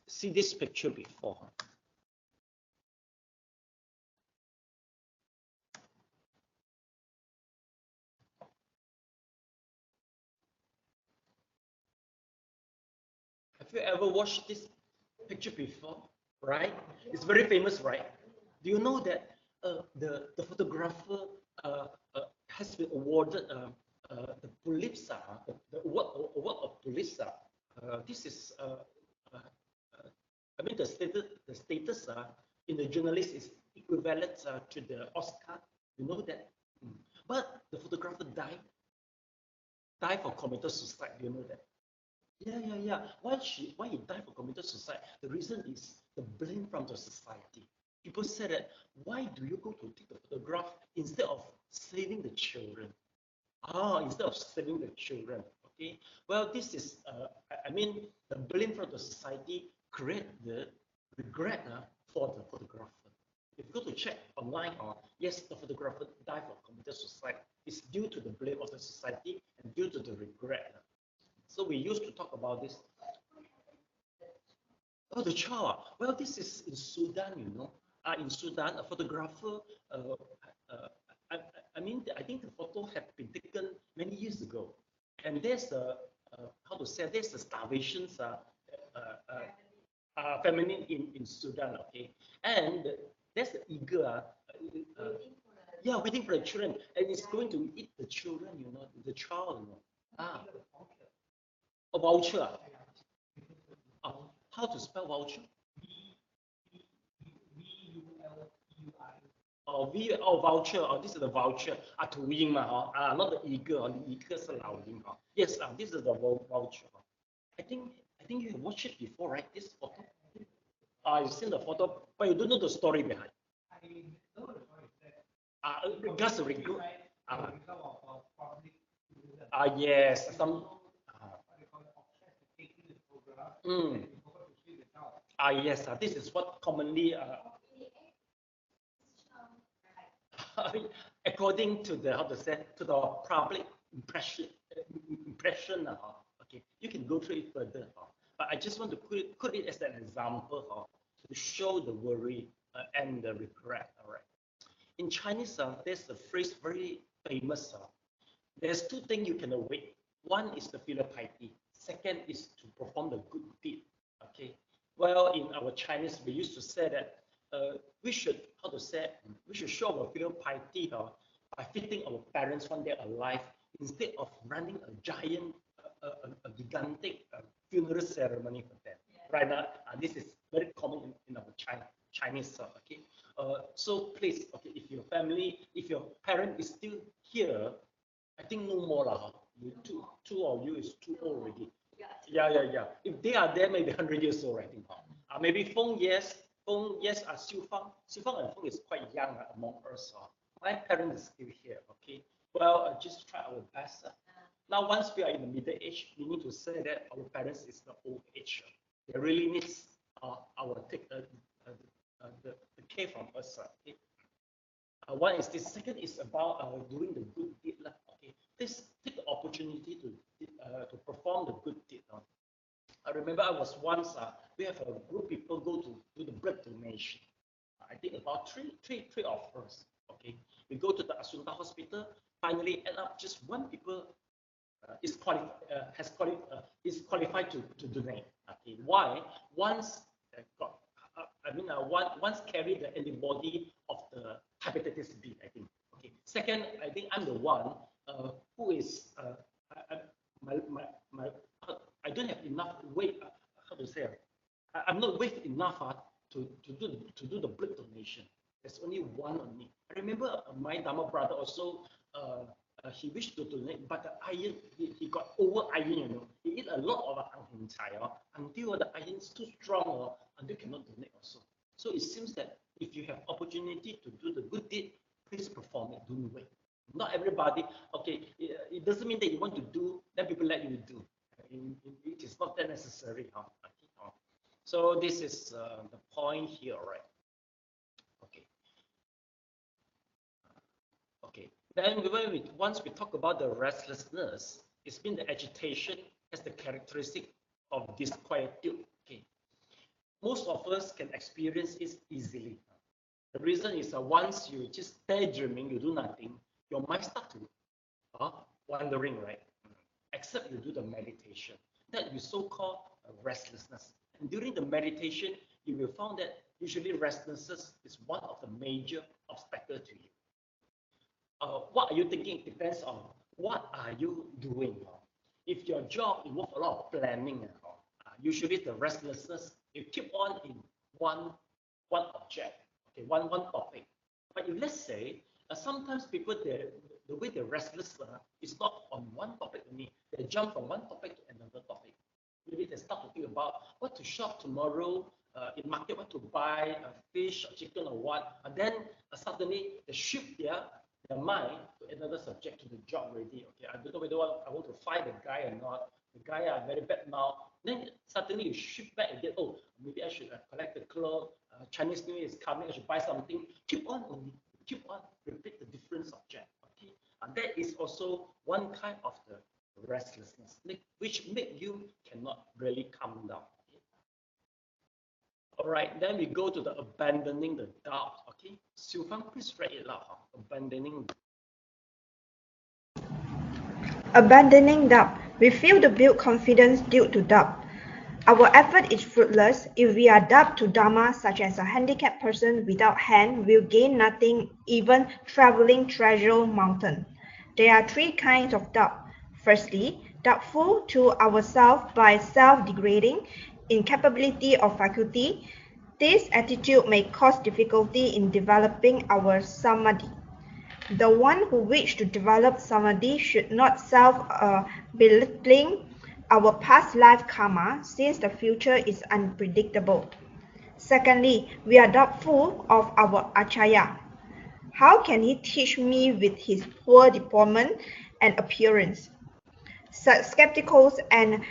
see this picture before. Have you ever watched this picture before? Right? It's very famous, right? Do you know that the photographer has been awarded the Pulitzer, the award of Pulitzer? This is I mean the status in the journalist is equivalent to the Oscar. You know that, but the photographer died for committed suicide. Do you know that? Yeah. Why he died for committed suicide? The reason is the blame from the society. People said that why do you go to take the photograph instead of saving the children? Instead of saving the children. Okay. Well, this is I mean the blame from the society create the regret for the photographer. If you go to check online, yes, the photographer died for committed suicide. is due to the blame of the society and due to the regret. So we used to talk about this. Oh, the child. Well, this is in Sudan, you know. In Sudan, a photographer. I mean, I think the photo had been taken many years ago, and there's a how to say, there's a starvation feminine in Sudan, okay, and there's the eagle, yeah, waiting for the children, and it's going to eat the children, you know, the child, you know. A vulture. How to spell vulture? Vulture. This is the vulture. Not the eagle. The eagle is Yes, this is the vulture. I think you have watched it before, right? This photo. You've seen the photo, but you don't know the story behind. Just a regret. Yes, some. Yes, this is what commonly. According to the to the public impression. Okay, you can go through it further. But I just want to put it as an example to show the worry and the regret. All right. In Chinese, there's a phrase very famous. There's two things you can await. One is the filial piety. Second is to perform the good deed. Okay. Well, in our Chinese, we used to say that we should, we should show our filial piety by fitting our parents when they're alive, instead of running a giant, a gigantic funeral ceremony for them. Yeah. Right now, this is very common in our Chinese. Okay. So please, okay, if your parent is still here, I think no more lah. Two of you is too old already. Yeah. If they are there, maybe 100 years old, I think. Maybe Feng, yes. Feng, yes. Xiu Fang and Feng is quite young among us. My parents is still here. Okay. Well, just try our best. Now, once we are in the middle age, we need to say that our parents is the old age. They really need our the care from us. Okay. One is this. Second is about doing the good deed. Okay. This take the opportunity to perform the good deed. I remember I was once. We have a group of people go to do the blood donation. I think about three of us. Okay. We go to the Assunta Hospital. Finally, end up just one people is qualified to donate. Okay. Why? Once once carry the antibody of the hepatitis B, I think. Okay. Second, I think I'm the one who is I don't have enough weight. How to say? I'm not weight enough to do the blood donation. There's only one on me. I remember my Dharma brother also. He wished to donate, but the iron, he got over iron, you know. He eat a lot of Ang until the iron is too strong, until cannot donate also. So it seems that if you have opportunity to do the good deed, please perform it, don't wait. Not everybody, okay, it doesn't mean that you want to do, then people let you do. It is not that necessary. So this is the point here, right? Okay. Then once we talk about the restlessness, it's been the agitation as the characteristic of disquietude. Okay. Most of us can experience it easily. The reason is once you just daydreaming, you do nothing, your mind starts to wandering, right? Except you do the meditation. That you so-called restlessness. And during the meditation, you will find that usually restlessness is one of the major obstacles to you. What are you thinking? It depends on what are you doing. If your job involves a lot of planning, usually the restlessness, you keep on in one object, okay, one topic. But if let's say sometimes people the way they're restless is not on one topic only. They jump from one topic to another topic. Maybe they start to think about what to shop tomorrow in market, what to buy, fish or chicken or what, and then suddenly they shift their mind to another subject, to the job already. Okay, I don't know whether I want to find the guy or not. The guy are very bad now. Then suddenly you shift back again. Oh, maybe I should collect the clothes. Chinese New Year is coming. I should buy something. Keep on repeat the different subject. Okay, and that also one kind of the restlessness, which make you cannot really calm down. Okay? All right, then we go to the abandoning the doubt. Okay, Xiu Fang, please write it out. Abandoning. Abandoning doubt. We fail to build confidence due to doubt. Our effort is fruitless if we are doubt to dharma, such as a handicapped person without hand will gain nothing, even traveling treasure mountain. There are three kinds of doubt. Firstly, doubtful to ourselves by self-degrading, incapability of faculty. This attitude may cause difficulty in developing our samadhi. The one who wishes to develop samadhi should not self-belittling our past life karma, since the future is unpredictable. Secondly, we are doubtful of our acharya. How can he teach me with his poor deportment and appearance? Such skepticals and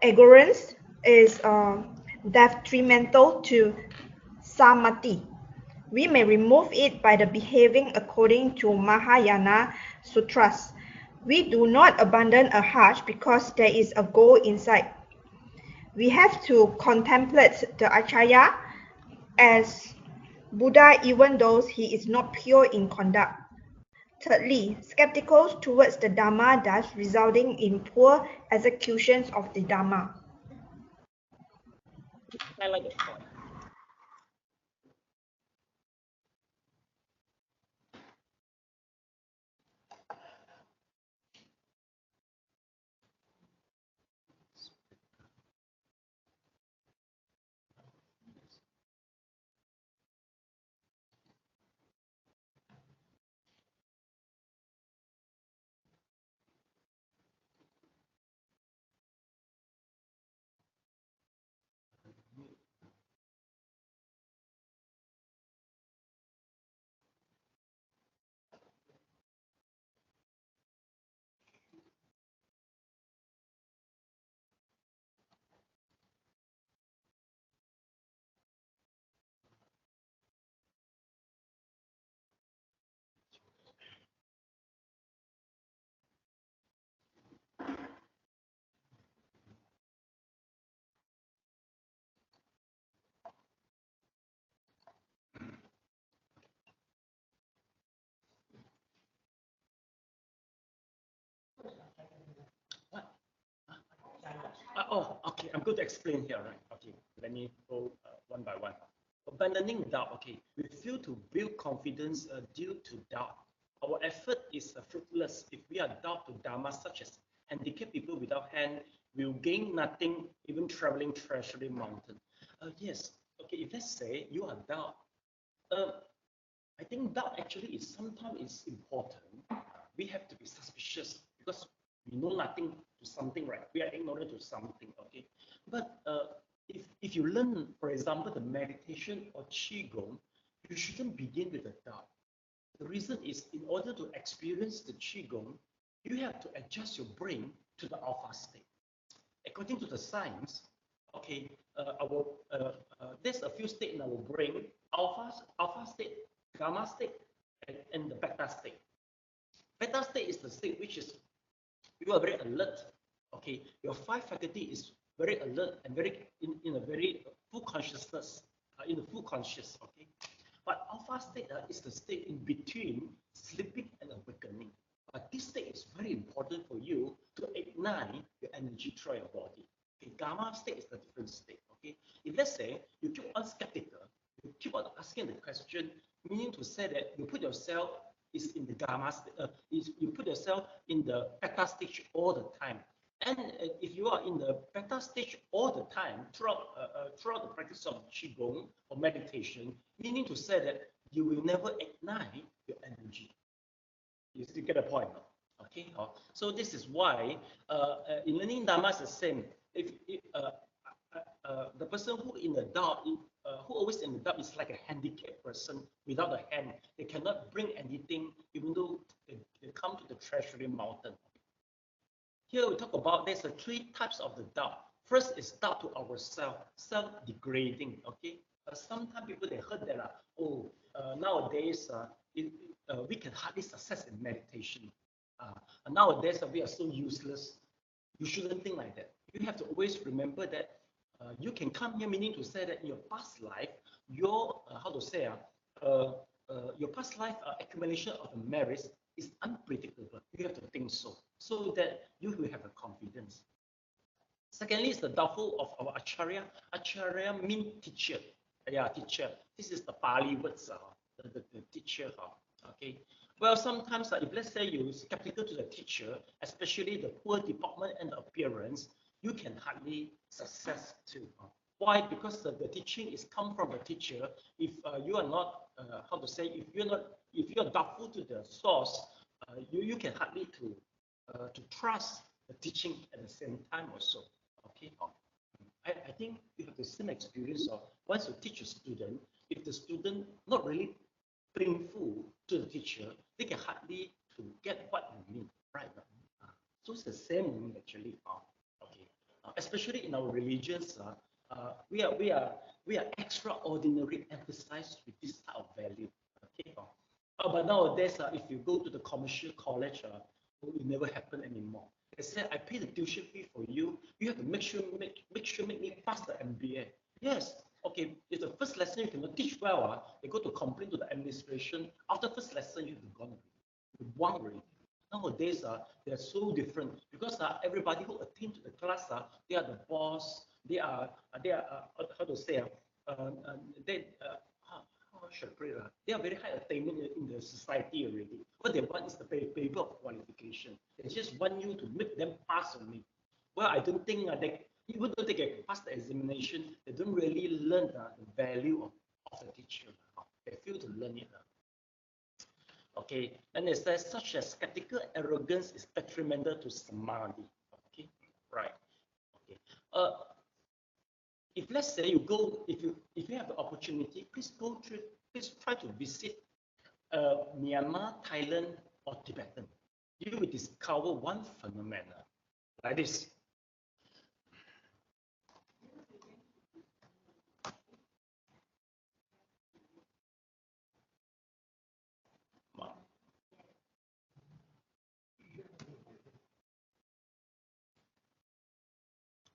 ignorance is detrimental to samadhi. We may remove it by the behaving according to Mahayana Sutras. We do not abandon a heart because there is a goal inside. We have to contemplate the Acharya as Buddha even though he is not pure in conduct. Thirdly, skeptical towards the Dharma thus resulting in poor executions of the Dharma. I like the point. Okay. I'm going to explain here, right? Okay, let me go one by one. Abandoning doubt. Okay, we fail to build confidence due to doubt. Our effort is fruitless if we are doubt to dharma, such as handicapped people without hand will gain nothing, even traveling treasury mountain. Yes. Okay, if let's say you are doubt, I think doubt actually is sometimes is important. We have to be suspicious because we know nothing to something, right? We are ignorant to something, okay? But if you learn, for example, the meditation or qigong, you shouldn't begin with a doubt. The reason is in order to experience the qigong, you have to adjust your brain to the alpha state. According to the science, okay, there's a few states in our brain: alpha state, gamma state, and the beta state. Beta state is the state which is you are very alert. Okay, your five faculty is very alert and very in a very full consciousness, in a full conscious. Okay, but alpha state is the state in between sleeping and awakening. But this state is very important for you to ignite your energy through your body. Okay, gamma state is the different state. Okay, if let's say you keep on skeptical, you keep on asking the question, meaning to say that you put yourself is in the gamma state, you put yourself in the beta stage all the time. And if you are in the beta stage all the time throughout the practice of qigong or meditation, meaning to say that you will never ignite your energy. You still get a point, okay? So this is why in learning dharma is the same. If the person who in the doubt, who always in the doubt is like a handicapped person without a hand. They cannot bring anything, even though they come to the treasury mountain. Here we talk about there's three types of the doubt. First is doubt to ourselves, self-degrading. Okay, sometimes people they heard that nowadays we can hardly success in meditation. Nowadays, we are so useless. You shouldn't think like that. You have to always remember that you can come here, meaning to say that in your past life, your your past life accumulation of merits is unpredictable. You have to think so that you will have a confidence. Secondly, is the doubtful of our acharya. Acharya means teacher. Yeah, teacher. This is the Pali words, the teacher. Okay. Well, sometimes if let's say you're skeptical to the teacher, especially the poor deportment and the appearance, you can hardly success too. Why? Because the teaching is come from the teacher. If you are not, if you're doubtful to the source, you can hardly to trust the teaching at the same time also. Okay. I think you have the same experience of once you teach a student, if the student not really painful to the teacher, they can hardly to get what you mean, right? So it's the same actually. Okay. Especially in our religions, we are extraordinary emphasized with this type of value. Okay. But nowadays, if you go to the commercial college, it will never happen anymore. They said, I pay the tuition fee for you. You have to make me pass the MBA. Yes. Okay. If the first lesson you cannot teach well, they go to complain to the administration. After first lesson, you have to gone already. Nowadays, they are so different because everybody who attend to the class, they are the boss. They are how to say how should I put it? They are very high attainment in the society already. What they want is the paper of qualification. They just want you to make them pass only. Well, I don't think even though they can pass the examination, they don't really learn the value of the teacher. They fail to learn it. Okay, and it says such as skeptical arrogance is detrimental to samadhi. Okay, right. Okay. If let's say you go, if you have the opportunity, please try to visit Myanmar, Thailand, or Tibetan. You will discover one phenomenon like this.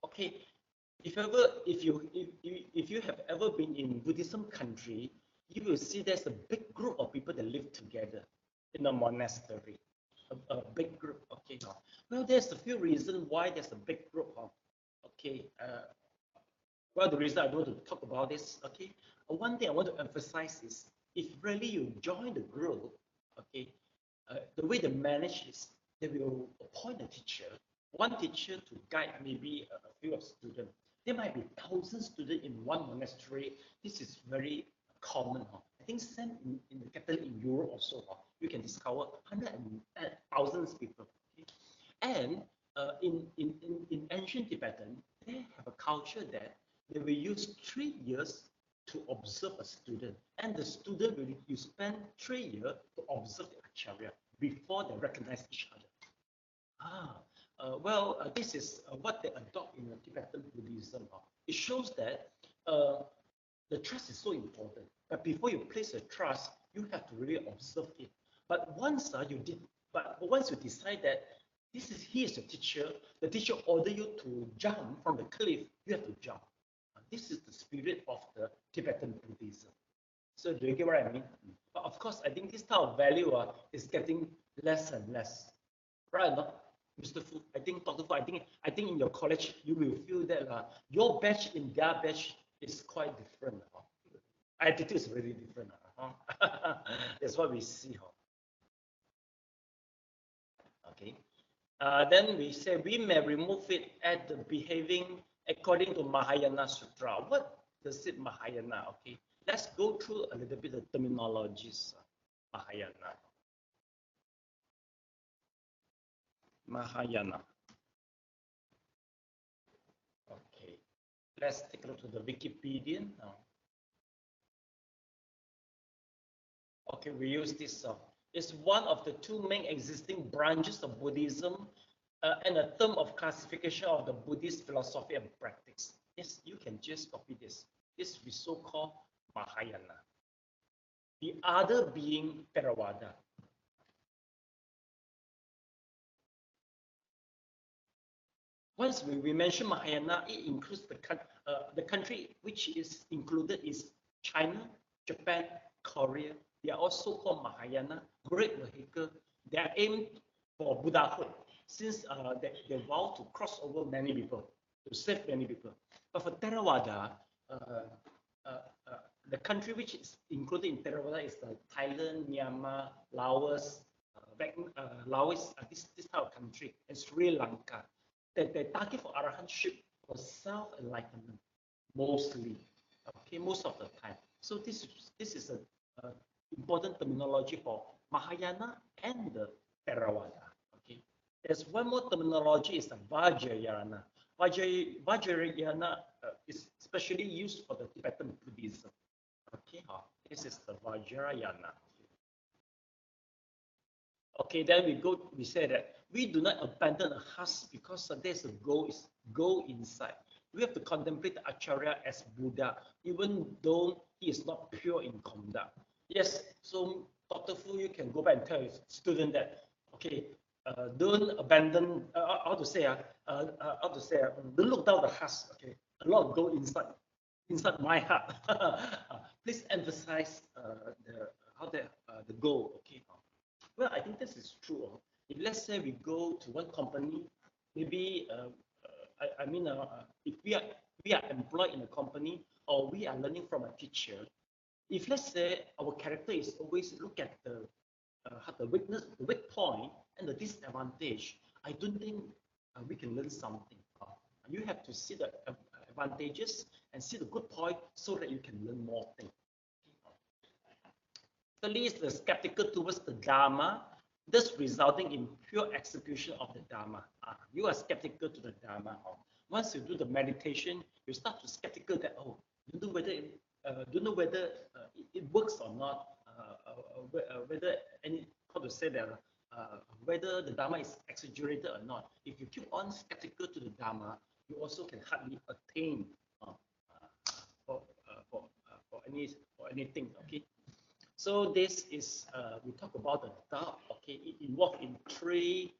Okay, if you have ever been in Buddhism country, you will see there's a big group of people that live together in a monastery. A big group. Okay. Well, there's a few reasons why there's a big group. Okay. Well, the reason I want to talk about this. Okay. One thing I want to emphasize is if really you join the group, okay, the way they manage is they will appoint a teacher, one teacher to guide maybe a few of students. There might be 1,000 students in one monastery. This is very common. I think same in the Catholic in Europe also. You can discover hundreds and thousands of people. Okay? And in ancient Tibetan, they have a culture that they will use 3 years to observe a student, and the student will you spend 3 years to observe the acharya before they recognize each other. This is what they adopt in the Tibetan Buddhism. It shows that the trust is so important. But before you place a trust, you have to really observe it. But once you decide that he is a teacher, the teacher order you to jump from the cliff, you have to jump. This is the spirit of the Tibetan Buddhism. So do you get what I mean? But of course, I think this type of value is getting less and less. Right? No? Mr. Fu, I think Dr. Fu, I think in your college you will feel that your batch in their batch is quite different. Attitude is really different. That's what we see. Okay. Then we say we may remove it at the behaving according to Mahayana Sutra. What does it Mahayana? Okay. Let's go through a little bit of terminologies. Mahayana. Mahayana. Okay. Let's take a look at the Wikipedia now. Okay, we use this. It's one of the two main existing branches of Buddhism and a term of classification of the Buddhist philosophy and practice. Yes, you can just copy this. This we so-called Mahayana. The other being Theravada. Once we mention Mahayana, it includes the country which is included is China, Japan, Korea. They are also called Mahayana, great vehicle. They are aimed for Buddhahood, since they vow to cross over many people, to save many people. But for Theravada, the country which is included in Theravada is Thailand, Myanmar, Laos, Laos, this type of country, and Sri Lanka. They target for arahantship for self-enlightenment, mostly, okay, most of the time. So this is a important terminology for Mahayana and the Theravada. Okay, there's one more terminology is the Vajrayana. Vajrayana is especially used for the Tibetan Buddhism. Okay, this is the Vajrayana. Okay, then we say that we do not abandon a husk because there's a goal inside. We have to contemplate the Acharya as Buddha, even though he is not pure in conduct. Yes, so Dr. Fu, you can go back and tell your student that, okay, don't abandon, how to say, don't look down the husk, okay? A lot of gold inside my heart. Please emphasize the goal, okay? Well, I think this is true. If let's say we go to one company, maybe if we are employed in a company or we are learning from a teacher, if let's say our character is always look at the weakness, the weak point, and the disadvantage, I don't think we can learn something. You have to see the advantages and see the good point so that you can learn more things. Thirdly is the skeptical towards the Dharma, thus resulting in pure execution of the Dharma. You are skeptical to the Dharma. Once you do the meditation, you start to skeptical that, you don't know whether it works or not, whether whether the Dharma is exaggerated or not. If you keep on skeptical to the Dharma, you also can hardly attain for anything. Okay. So this is we talk about the doubt. Okay, it involved in three.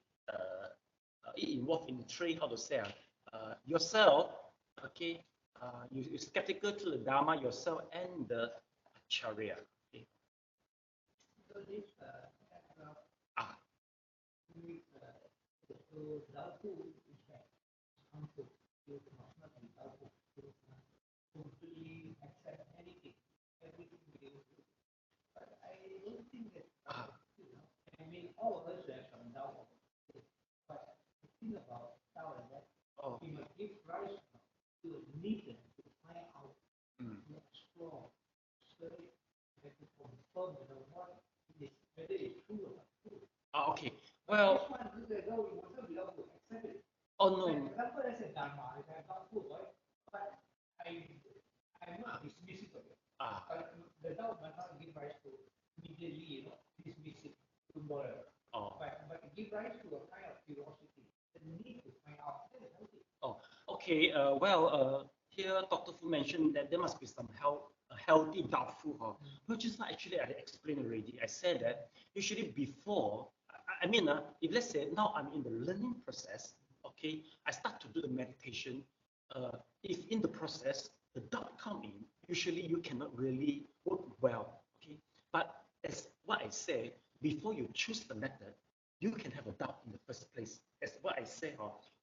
How to say yourself. Okay, you're skeptical to the Dharma, yourself, and the Acharya. Okay. So this doubtful is that harmful. You must not be doubtful. You must completely accept anything. Everything will do. But I don't think that, I mean, all of us have some doubt about it. But the thing about doubt is that we must give rise to a need to find out, to explore, study, and to confirm whether it's true or not true. Okay. Well. Oh no. For example, as a Dharma, if I'm not good, right? But I'm not dismissive of it. The doubt might not give rise to immediately, dismiss it tomorrow. But give rise to a kind of curiosity, the need to find out. Okay. Here Dr. Fu mentioned that there must be some healthy doubtful. Which is not actually I explained already. I said that usually before, if let's say now I'm in the learning process, okay, I start to do the meditation. If in the process the doubt come in, usually you cannot really work well. Okay, but as what I say, before you choose the method, you can have a doubt in the first place. As what I say,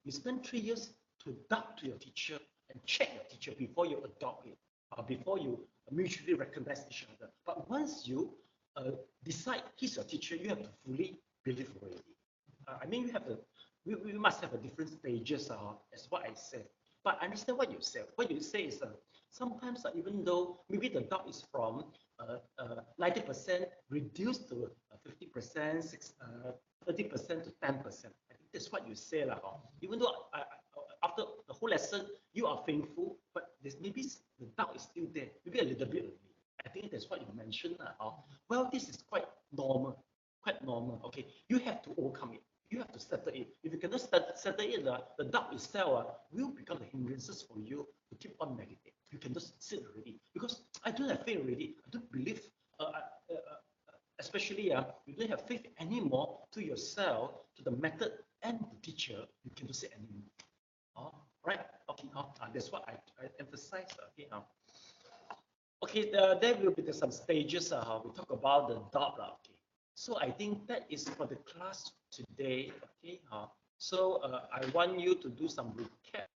you spend 3 years to doubt to your teacher and check your teacher before you adopt it, before you mutually recognize each other. But once you decide he's your teacher, you have to fully believe already. We must have a different stages, as what I said. But I understand what you said. What you say is sometimes even though maybe the doubt is from 90% reduced to 50%, 30% to 10%. I think that's what you say. Even though after the whole lesson, you are thankful, but maybe the doubt is still there, maybe a little bit only. I think that's what you mentioned. Well, this is quite normal. Okay, you have to overcome it. You have to settle it. If you cannot settle it, the doubt itself will become the hindrances for you to keep on meditating. You can just sit already because I don't have faith already. I don't believe, especially you don't have faith anymore to yourself, to the method and the teacher. You cannot sit anymore. That's what I emphasize. Okay, okay, there will be some stages. We talk about the dot. Okay, so I think that is for the class today. Okay, so I want you to do some recap